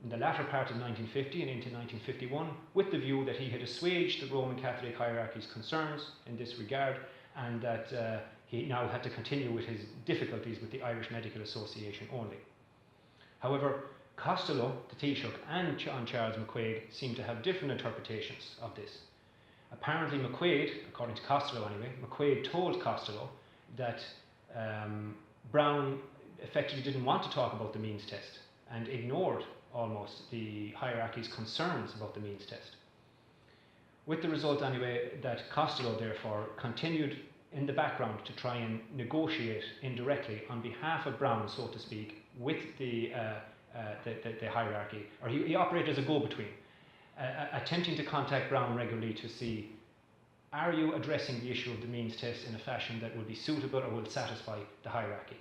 in the latter part of 1950 and into 1951, with the view that he had assuaged the Roman Catholic hierarchy's concerns in this regard, and that he now had to continue with his difficulties with the Irish Medical Association only. However, Costello, the Taoiseach, and John Charles McQuaid seem to have different interpretations of this. Apparently McQuaid, according to Costello anyway, McQuaid told Costello that Browne effectively didn't want to talk about the means test and ignored almost the hierarchy's concerns about the means test. With the result anyway that Costello therefore continued in the background to try and negotiate indirectly on behalf of Browne, so to speak, with the hierarchy, or he operated as a go-between, attempting to contact Browne regularly to see, are you addressing the issue of the means test in a fashion that would be suitable or would satisfy the hierarchy?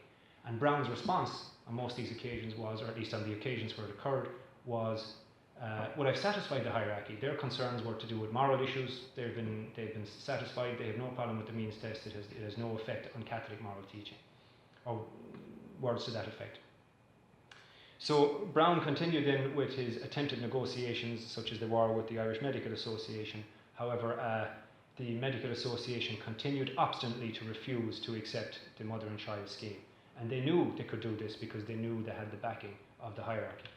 And Browne's response on most of these occasions was, or at least on the occasions where it occurred, was, well, I've satisfied the hierarchy. Their concerns were to do with moral issues. They've been satisfied. They have no problem with the means test. It has no effect on Catholic moral teaching, or words to that effect. So Browne continued then with his attempted negotiations, such as they were with the Irish Medical Association. However, the Medical Association continued obstinately to refuse to accept the mother and child scheme. And they knew they could do this because they knew they had the backing of the hierarchy.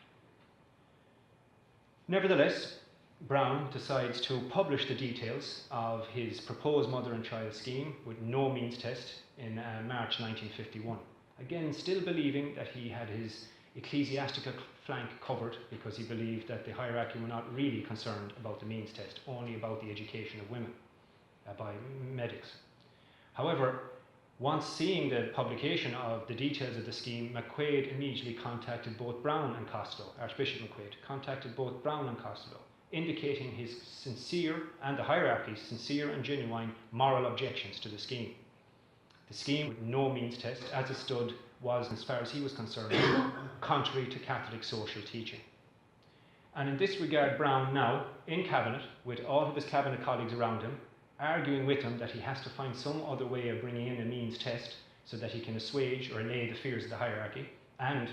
Nevertheless, Browne decides to publish the details of his proposed mother and child scheme with no means test in March 1951. Again, still believing that he had his ecclesiastical flank covered, because he believed that the hierarchy were not really concerned about the means test, only about the education of women by medics. However, once seeing the publication of the details of the scheme, McQuaid immediately contacted both Browne and Costello, Archbishop McQuaid contacted both Browne and Costello, indicating his sincere, and the hierarchy's sincere and genuine moral objections to the scheme. The scheme with no means test, as it stood, was, as far as he was concerned, contrary to Catholic social teaching. And in this regard, Browne now, in cabinet, with all of his cabinet colleagues around him, arguing with him that he has to find some other way of bringing in a means test so that he can assuage or allay the fears of the hierarchy, and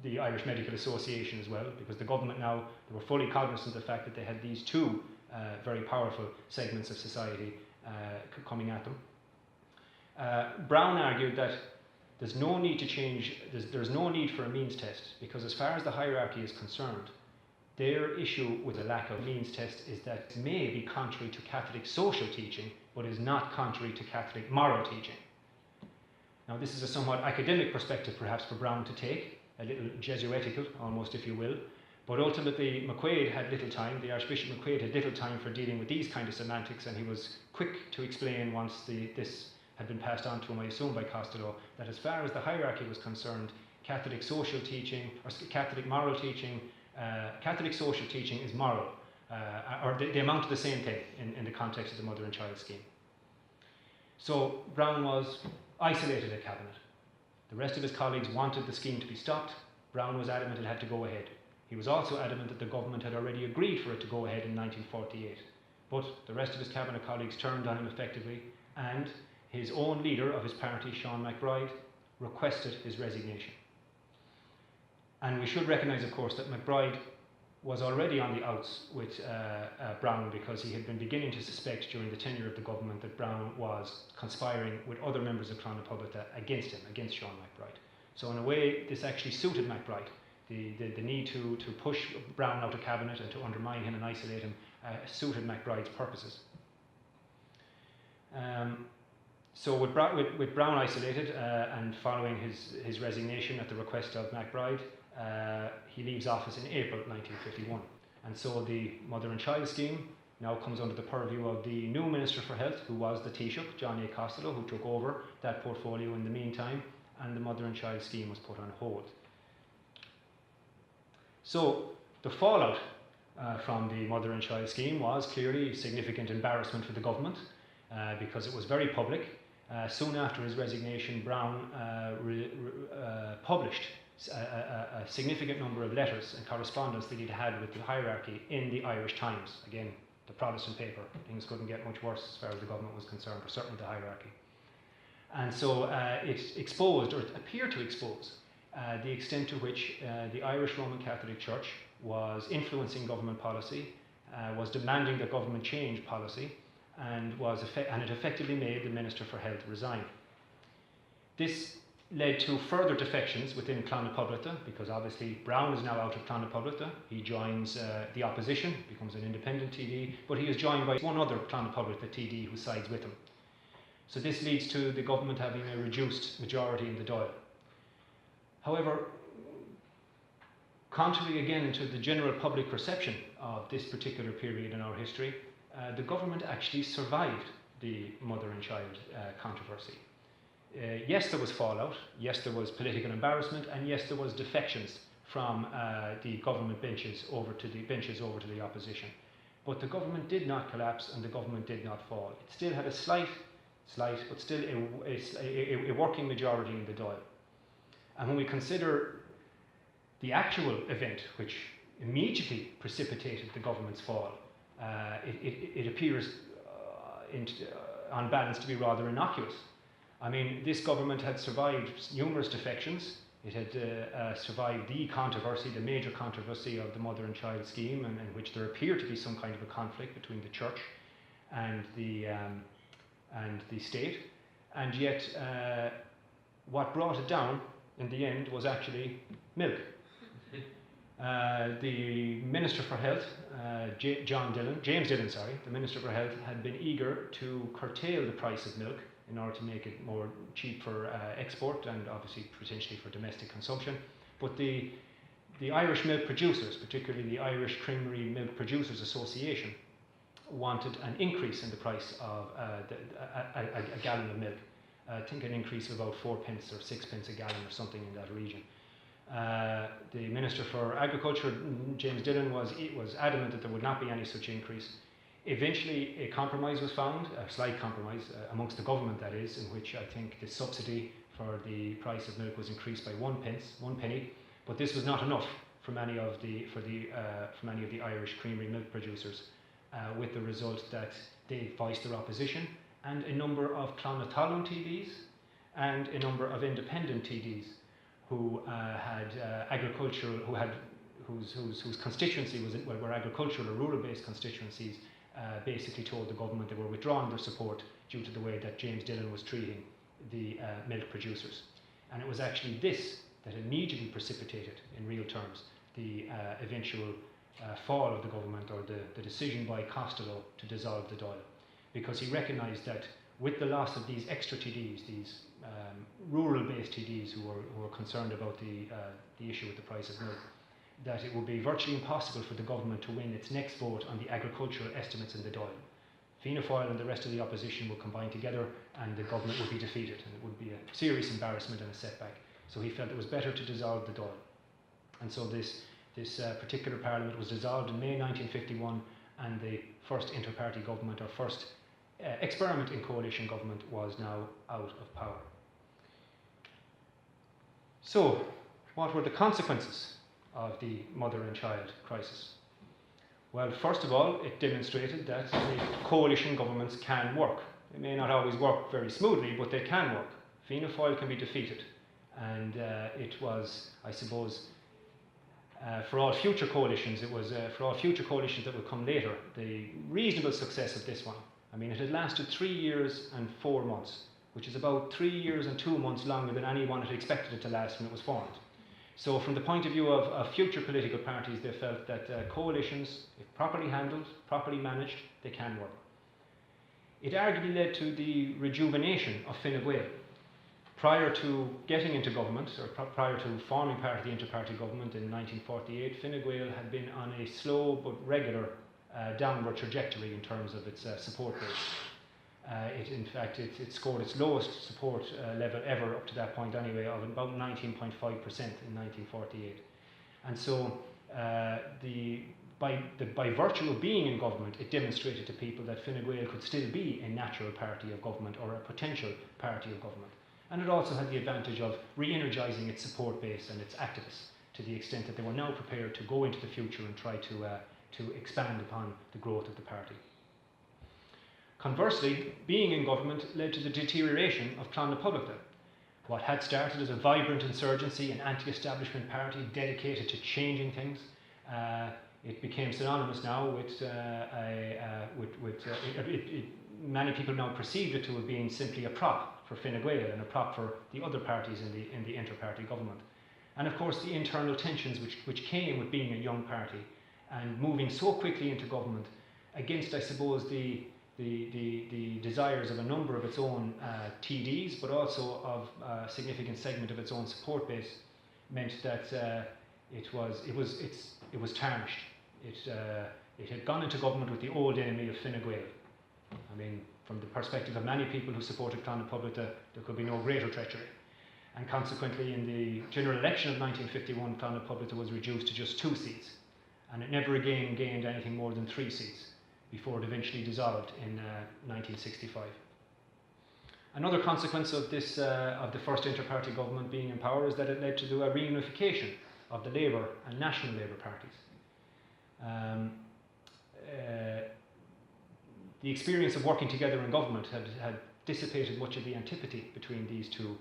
the Irish Medical Association as well, because the government now, they were fully cognizant of the fact that they had these two very powerful segments of society coming at them. Brown argued that there's no need to change, there's no need for a means test, because as far as the hierarchy is concerned, their issue with the lack of means test is that it may be contrary to Catholic social teaching, but is not contrary to Catholic moral teaching. Now, this is a somewhat academic perspective perhaps for Brown to take, a little Jesuitical almost, if you will, but ultimately McQuaid had little time, the Archbishop McQuaid had little time for dealing with these kind of semantics, and he was quick to explain once this had been passed on to him, I assume by Costello, that as far as the hierarchy was concerned, Catholic social teaching, or Catholic moral teaching, Catholic social teaching is moral, or they amount to the same thing in the context of the mother and child scheme. So Brown was isolated at Cabinet. The rest of his colleagues wanted the scheme to be stopped. Brown was adamant it had to go ahead. He was also adamant that the government had already agreed for it to go ahead in 1948. But the rest of his Cabinet colleagues turned on him effectively, and his own leader of his party, Sean MacBride, requested his resignation. And we should recognise, of course, that MacBride was already on the outs with Brown, because he had been beginning to suspect during the tenure of the government that Brown was conspiring with other members of Clonopulbita against him, against Sean MacBride. So in a way, this actually suited MacBride. The need to push Brown out of Cabinet and to undermine him and isolate him suited MacBride's purposes. So with Brown isolated and following his resignation at the request of MacBride, he leaves office in April 1951. And so the Mother and Child scheme now comes under the purview of the new Minister for Health, who was the Taoiseach, John A. Costello, who took over that portfolio in the meantime, and the Mother and Child scheme was put on hold. So the fallout from the Mother and Child scheme was clearly significant embarrassment for the government, because it was very public. Soon after his resignation, Brown published a significant number of letters and correspondence that he'd had with the hierarchy in the Irish Times. Again, the Protestant paper. Things couldn't get much worse as far as the government was concerned, or certainly the hierarchy. And so it exposed, or it appeared to expose, the extent to which the Irish Roman Catholic Church was influencing government policy, was demanding that government change policy, and it effectively made the Minister for Health resign. This led to further defections within Clonopulbita, because obviously Brown is now out of Clonopulbita. He joins the opposition, becomes an independent TD, but he is joined by one other Clonopulbita TD who sides with him. So this leads to the government having a reduced majority in the Dáil. However, contrary again to the general public perception of this particular period in our history, the government actually survived the mother and child controversy. Yes, there was fallout, yes, there was political embarrassment, and yes, there was defections from the government benches over to the opposition. But the government did not collapse and the government did not fall. It still had a slight, but still a working majority in the Dáil. And when we consider the actual event which immediately precipitated the government's fall, it appears on balance to be rather innocuous. I mean, this government had survived numerous defections. It had survived the controversy, the major controversy of the mother and child scheme, and in which there appeared to be some kind of a conflict between the church and the state. And yet, what brought it down in the end was actually milk. The Minister for Health, James Dillon, the Minister for Health, had been eager to curtail the price of milk in order to make it more cheap for export and obviously potentially for domestic consumption. But the Irish milk producers, particularly the Irish Creamery Milk Producers Association, wanted an increase in the price of a gallon of milk. I think an increase of about 4 pence or 6 pence a gallon or something in that region. The Minister for Agriculture, James Dillon, was adamant that there would not be any such increase. Eventually a compromise was found, a slight compromise amongst the government, that is, in which I think the subsidy for the price of milk was increased by 1 penny, but this was not enough for many of the Irish creamery milk producers, with the result that they voiced their opposition, and a number of Clonatalan TDs and a number of independent TDs who had agricultural, whose constituency was were agricultural or rural-based constituencies, basically told the government they were withdrawing their support due to the way that James Dillon was treating the milk producers. And it was actually this that immediately precipitated, in real terms, the eventual fall of the government, or the decision by Costello to dissolve the Dáil, because he recognised that with the loss of these extra TDs, these rural-based TDs who were concerned about the issue with the price of milk, that it would be virtually impossible for the government to win its next vote on the agricultural estimates in the Dáil. Fianna Fáil and the rest of the opposition would combine together and the government would be defeated, and it would be a serious embarrassment and a setback. So he felt it was better to dissolve the Dáil. And so this particular parliament was dissolved in May 1951, and the first inter-party government, or first experiment in coalition government, was now out of power. So, what were the consequences of the mother and child crisis? Well, first of all, it demonstrated that coalition governments can work. They may not always work very smoothly, but they can work. Fianna Fáil can be defeated. And it was, I suppose, for all future coalitions, for all future coalitions that would come later, the reasonable success of this one. I mean, it had lasted 3 years and 4 months, which is about 3 years and 2 months longer than anyone had expected it to last when it was formed. So from the point of view of future political parties, they felt that coalitions, if properly handled, properly managed, they can work. It arguably led to the rejuvenation of Fine Gael. Prior to getting into government, or prior to forming part of the inter-party government in 1948, Fine Gael had been on a slow but regular downward trajectory in terms of its support base. In fact, it scored its lowest support level ever up to that point anyway, of about 19.5% in 1948. And so by virtue of being in government, it demonstrated to people that Fine Gael could still be a natural party of government, or a potential party of government. And it also had the advantage of re-energising its support base and its activists, to the extent that they were now prepared to go into the future and try to expand upon the growth of the party. Conversely, being in government led to the deterioration of Clonla Publica. What had started as a vibrant insurgency, an anti-establishment party dedicated to changing things, it became synonymous now with many people now perceived it to have been simply a prop for Fine Gael and a prop for the other parties in the inter-party government. And of course the internal tensions which came with being a young party and moving so quickly into government against, I suppose, the desires of a number of its own TDs, but also of a significant segment of its own support base, meant that it was tarnished. It had gone into government with the old enemy of Fine Gael. I mean, from the perspective of many people who supported Clonla Publica, there could be no greater treachery. And consequently, in the general election of 1951, Clonla Publica was reduced to just 2 seats, and it never again gained anything more than 3 seats before it eventually dissolved in 1965. Another consequence of this, of the first inter-party government being in power, is that it led to the reunification of the Labour and National Labour parties. The experience of working together in government had dissipated much of the antipathy between these two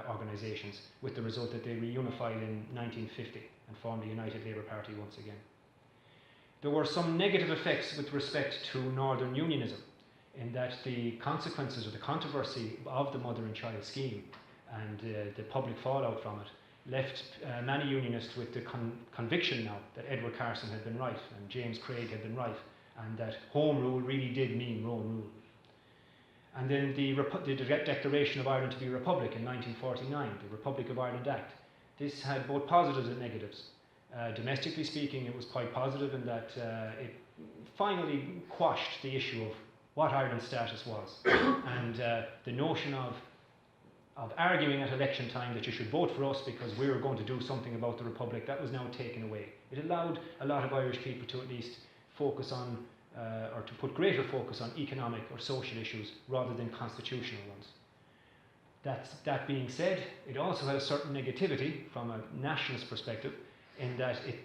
organisations, with the result that they reunified in 1950 and formed the United Labour Party once again. There were some negative effects with respect to Northern Unionism, in that the consequences or the controversy of the mother and child scheme and the public fallout from it left many Unionists with the conviction now that Edward Carson had been right and James Craig had been right, and that home rule really did mean Rome rule. And then the Declaration of Ireland to be a Republic in 1949, the Republic of Ireland Act. This had both positives and negatives. Domestically speaking, it was quite positive in that it finally quashed the issue of what Ireland's status was. And the notion of arguing at election time that you should vote for us because we were going to do something about the Republic, that was now taken away. It allowed a lot of Irish people to at least focus on, or to put greater focus on economic or social issues rather than constitutional ones. That being said, it also had a certain negativity from a nationalist perspective, in that it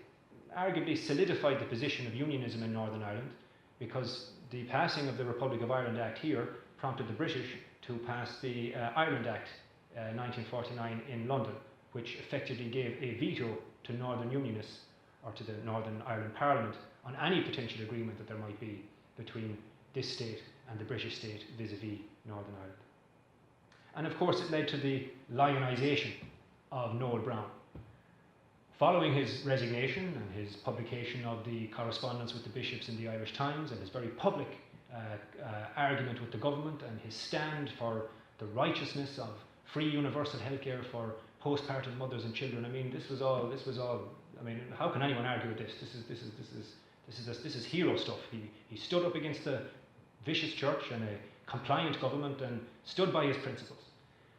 arguably solidified the position of unionism in Northern Ireland, because the passing of the Republic of Ireland Act here prompted the British to pass the Ireland Act 1949 in London, which effectively gave a veto to Northern Unionists or to the Northern Ireland Parliament on any potential agreement that there might be between this state and the British state vis-à-vis Northern Ireland. And of course it led to the lionisation of Noel Browne. Following his resignation and his publication of the correspondence with the bishops in the Irish Times and his very public argument with the government and his stand for the righteousness of free universal healthcare for postpartum mothers and children, I mean, this was all. I mean, how can anyone argue with this? This is hero stuff. He stood up against the vicious church and a compliant government and stood by his principles.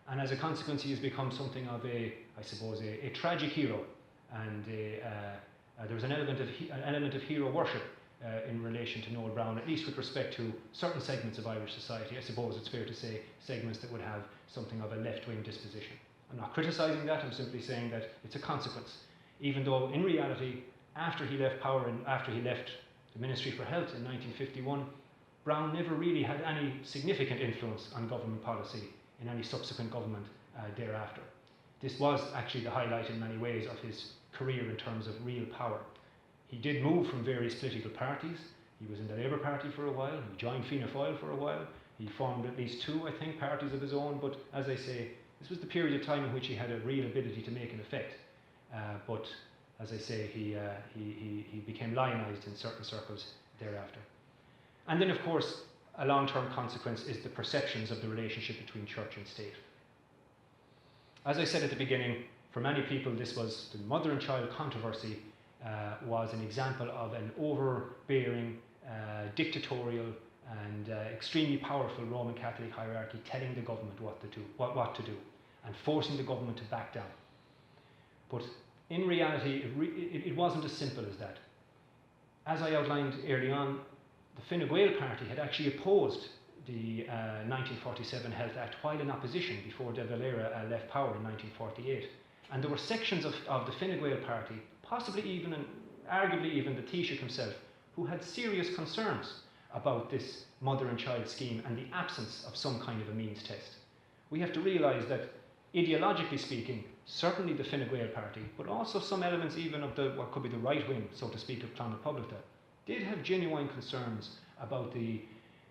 And as a consequence, he has become something of a tragic hero. And there was an element of hero worship in relation to Noel Browne, at least with respect to certain segments of Irish society. I suppose it's fair to say segments that would have something of a left-wing disposition. I'm not criticising that, I'm simply saying that it's a consequence. Even though in reality, after he left power and after he left the Ministry for Health in 1951, Browne never really had any significant influence on government policy in any subsequent government thereafter. This was actually the highlight in many ways of his career in terms of real power. He did move from various political parties. He was in the Labour Party for a while, he joined Fianna Fáil for a while, he formed at least two, I think, parties of his own, but as I say, this was the period of time in which he had a real ability to make an effect. But as I say, he became lionised in certain circles thereafter. And then, of course, a long-term consequence is the perceptions of the relationship between church and state. As I said at the beginning, for many people, this was the mother and child controversy was an example of an overbearing, dictatorial, and extremely powerful Roman Catholic hierarchy telling the government what to do, and forcing the government to back down. But in reality, it wasn't as simple as that. As I outlined early on, the Fine Gael party had actually opposed the 1947 Health Act while in opposition before De Valera left power in 1948. And there were sections of the Fine Gael party, possibly even and arguably even the Taoiseach himself, who had serious concerns about this mother and child scheme and the absence of some kind of a means test. We have to realise that ideologically speaking, certainly the Fine Gael party, but also some elements even of what could be the right wing, so to speak, of Clonmel Publica, did have genuine concerns about the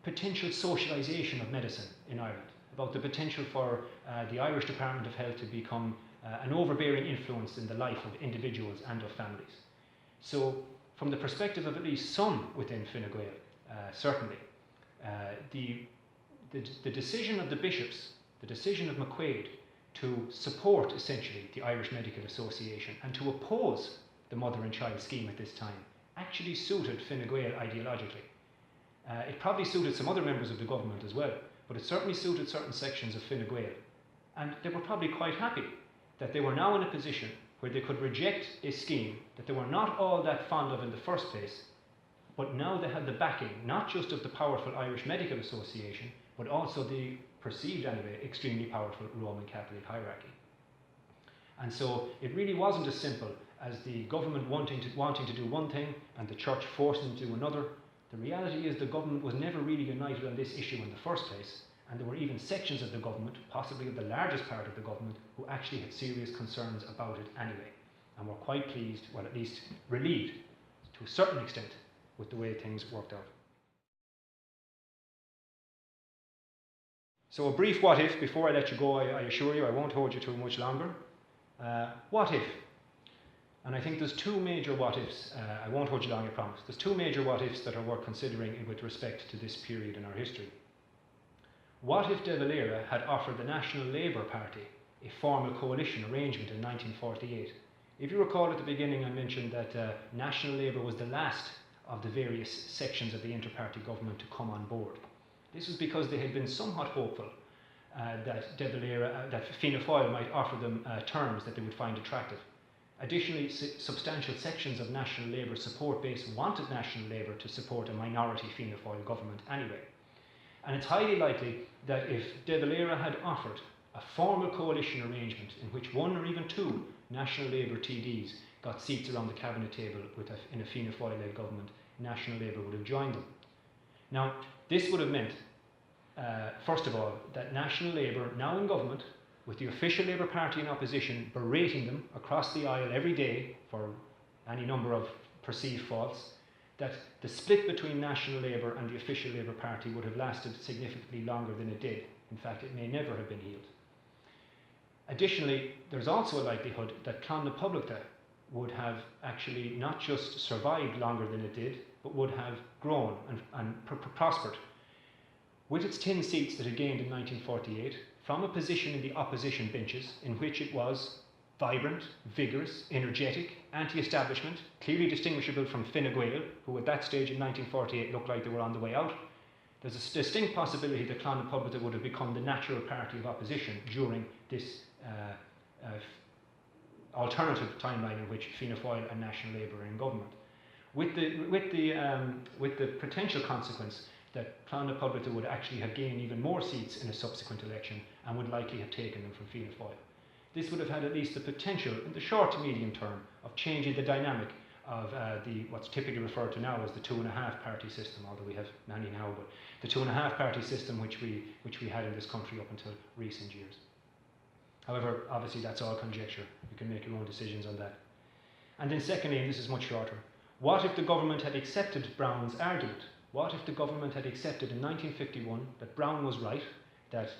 potential socialisation of medicine in Ireland, about the potential for the Irish Department of Health to become an overbearing influence in the life of individuals and of families. So, from the perspective of at least some within Fine Gael, certainly, the decision of the bishops, the decision of McQuaid to support essentially the Irish Medical Association and to oppose the mother and child scheme at this time actually suited Fine Gael ideologically. It probably suited some other members of the government as well, but it certainly suited certain sections of Fine Gael. And they were probably quite happy that they were now in a position where they could reject a scheme that they were not all that fond of in the first place, but now they had the backing not just of the powerful Irish Medical Association, but also the perceived anyway extremely powerful Roman Catholic hierarchy. And so it really wasn't as simple as the government wanting to do one thing and the church forcing them to do another. The reality is the government was never really united on this issue in the first place, and there were even sections of the government, possibly the largest part of the government, who actually had serious concerns about it anyway, and were quite pleased, well at least relieved to a certain extent, with the way things worked out. So a brief what if before I let you go. I assure you I won't hold you too much longer. What if? And I think there's two major what ifs. I won't hold you long, I promise. There's two major what ifs that are worth considering with respect to this period in our history. What if De Valera had offered the National Labour Party a formal coalition arrangement in 1948? If you recall at the beginning I mentioned that National Labour was the last of the various sections of the inter-party government to come on board. This was because they had been somewhat hopeful that De Valera, that Fianna Fáil might offer them terms that they would find attractive. Additionally, substantial sections of National Labour support base wanted National Labour to support a minority Fianna Fáil government anyway. And it's highly likely that if De Valera had offered a formal coalition arrangement in which one or even two National Labour TDs got seats around the cabinet table in a Fianna Fáil-led government, National Labour would have joined them. Now, this would have meant, first of all, that National Labour, now in government, with the official Labour Party in opposition berating them across the aisle every day for any number of perceived faults, that the split between National Labour and the official Labour Party would have lasted significantly longer than it did. In fact, it may never have been healed. Additionally, there's also a likelihood that Clann na Poblachta would have actually not just survived longer than it did, but would have grown and prospered. With its 10 seats that it gained in 1948, from a position in the opposition benches in which it was vibrant, vigorous, energetic, anti-establishment, clearly distinguishable from Fine Gael, who at that stage in 1948 looked like they were on the way out, there's a distinct possibility that Clann na Poblachta would have become the natural party of opposition during this alternative timeline in which Fianna Fáil and National Labour are in government, with the potential consequence that Clann na Poblachta would actually have gained even more seats in a subsequent election and would likely have taken them from Fianna Fáil. This would have had at least the potential in the short to medium term of changing the dynamic of what's typically referred to now as the 2.5 party system, although we have many now, but the 2.5 party system which we had in this country up until recent years. However, obviously that's all conjecture. You can make your own decisions on that. And then secondly, and this is much shorter, what if the government had accepted Brown's argument? What if the government had accepted in 1951 that Brown was right, that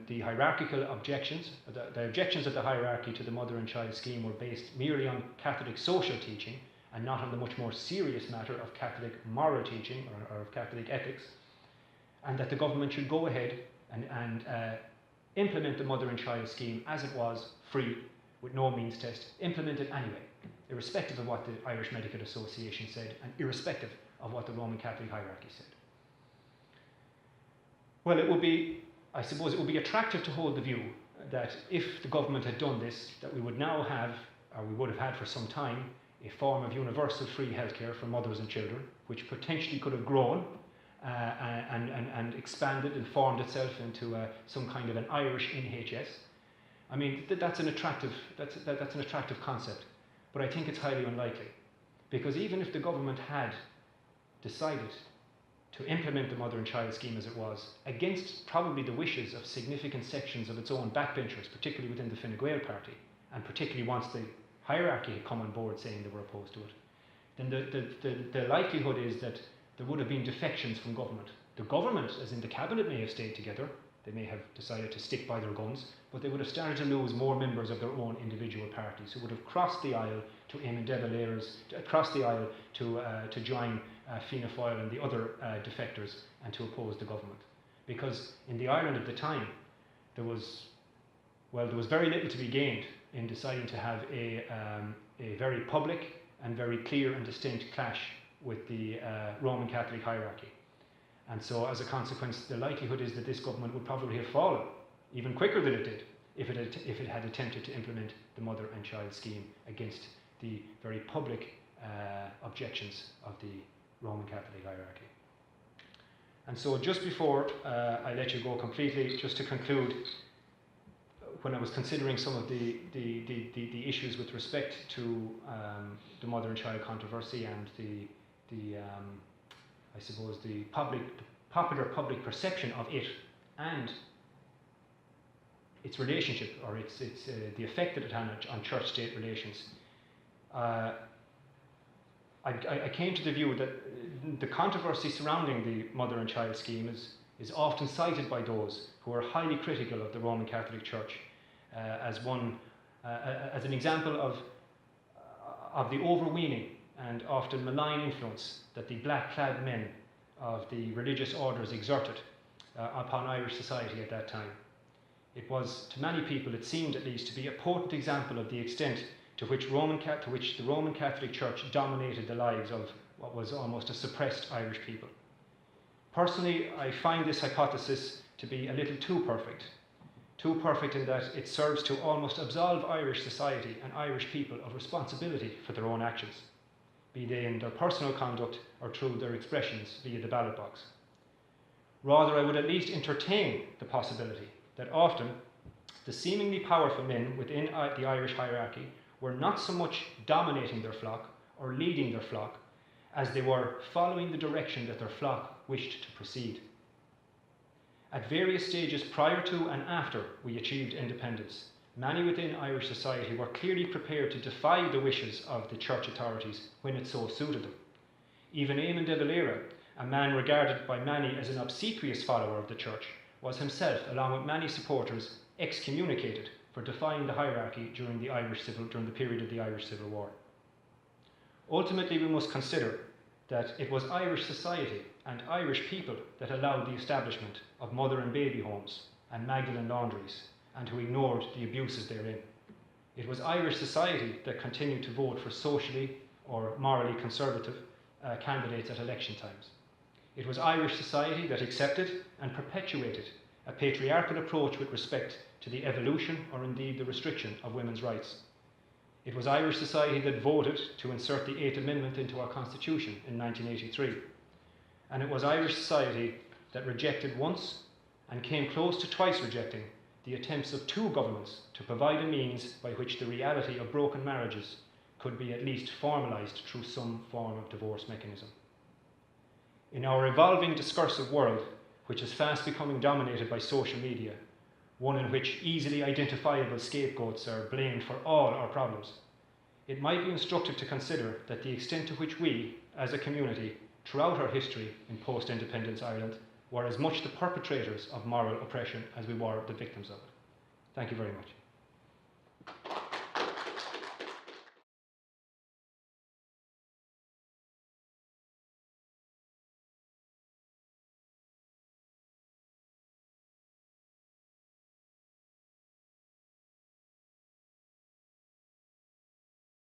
the hierarchical objections, the objections of the hierarchy to the mother and child scheme were based merely on Catholic social teaching and not on the much more serious matter of Catholic moral teaching or of Catholic ethics, and that the government should go ahead and implement the mother and child scheme as it was, free, with no means test, implement it anyway, irrespective of what the Irish Medical Association said and irrespective of what the Roman Catholic hierarchy said. Well, I suppose it would be attractive to hold the view that if the government had done this, that we would now have, or we would have had for some time, a form of universal free healthcare for mothers and children, which potentially could have grown and expanded and formed itself into some kind of an Irish NHS. I mean, that's an attractive concept, but I think it's highly unlikely, because even if the government had decided to implement the mother and child scheme as it was, against probably the wishes of significant sections of its own backbenchers, particularly within the Fine Gael party, and particularly once the hierarchy had come on board saying they were opposed to it, then the likelihood is that there would have been defections from government. The government, as in the cabinet, may have stayed together. They may have decided to stick by their guns, but they would have started to lose more members of their own individual parties who would have crossed the aisle to Eamon de Valera's, across the aisle to join Fianna Fáil and the other defectors and to oppose the government. Because in the Ireland at the time, there was very little to be gained in deciding to have a very public and very clear and distinct clash with the Roman Catholic hierarchy. And so as a consequence, the likelihood is that this government would probably have fallen even quicker than it did if it had attempted to implement the mother and child scheme against the very public objections of the Roman Catholic hierarchy. And so just before I let you go completely, just to conclude, when I was considering some of the issues with respect to the mother and child controversy and I suppose the popular public perception of it and its relationship, or its the effect that it had on church-state relations, I came to the view that the controversy surrounding the mother and child scheme is often cited by those who are highly critical of the Roman Catholic Church as an example of the overweening and often malign influence that the black-clad men of the religious orders exerted upon Irish society at that time. It was, to many people, it seemed at least, to be a potent example of the extent to which the Roman Catholic Church dominated the lives of what was almost a suppressed Irish people. Personally, I find this hypothesis to be a little too perfect in that it serves to almost absolve Irish society and Irish people of responsibility for their own actions, be they in their personal conduct or through their expressions via the ballot box. Rather, I would at least entertain the possibility that often the seemingly powerful men within the Irish hierarchy were not so much dominating their flock or leading their flock as they were following the direction that their flock wished to proceed. At various stages prior to and after we achieved independence, many within Irish society were clearly prepared to defy the wishes of the church authorities when it so suited them. Even Eamon de Valera, a man regarded by many as an obsequious follower of the church, was himself, along with many supporters, excommunicated for defying the hierarchy during the period of the Irish Civil War. Ultimately, we must consider that it was Irish society and Irish people that allowed the establishment of mother and baby homes and Magdalen laundries, and who ignored the abuses therein. It was Irish society that continued to vote for socially or morally conservative candidates at election times. It was Irish society that accepted and perpetuated a patriarchal approach with respect to the evolution or indeed the restriction of women's rights. It was Irish society that voted to insert the 8th Amendment into our Constitution in 1983. And it was Irish society that rejected once and came close to twice rejecting the attempts of 2 governments to provide a means by which the reality of broken marriages could be at least formalised through some form of divorce mechanism. In our evolving discursive world, which is fast becoming dominated by social media, one in which easily identifiable scapegoats are blamed for all our problems, it might be instructive to consider that the extent to which we, as a community, throughout our history in post-independence Ireland, were as much the perpetrators of moral oppression as we were the victims of it. Thank you very much.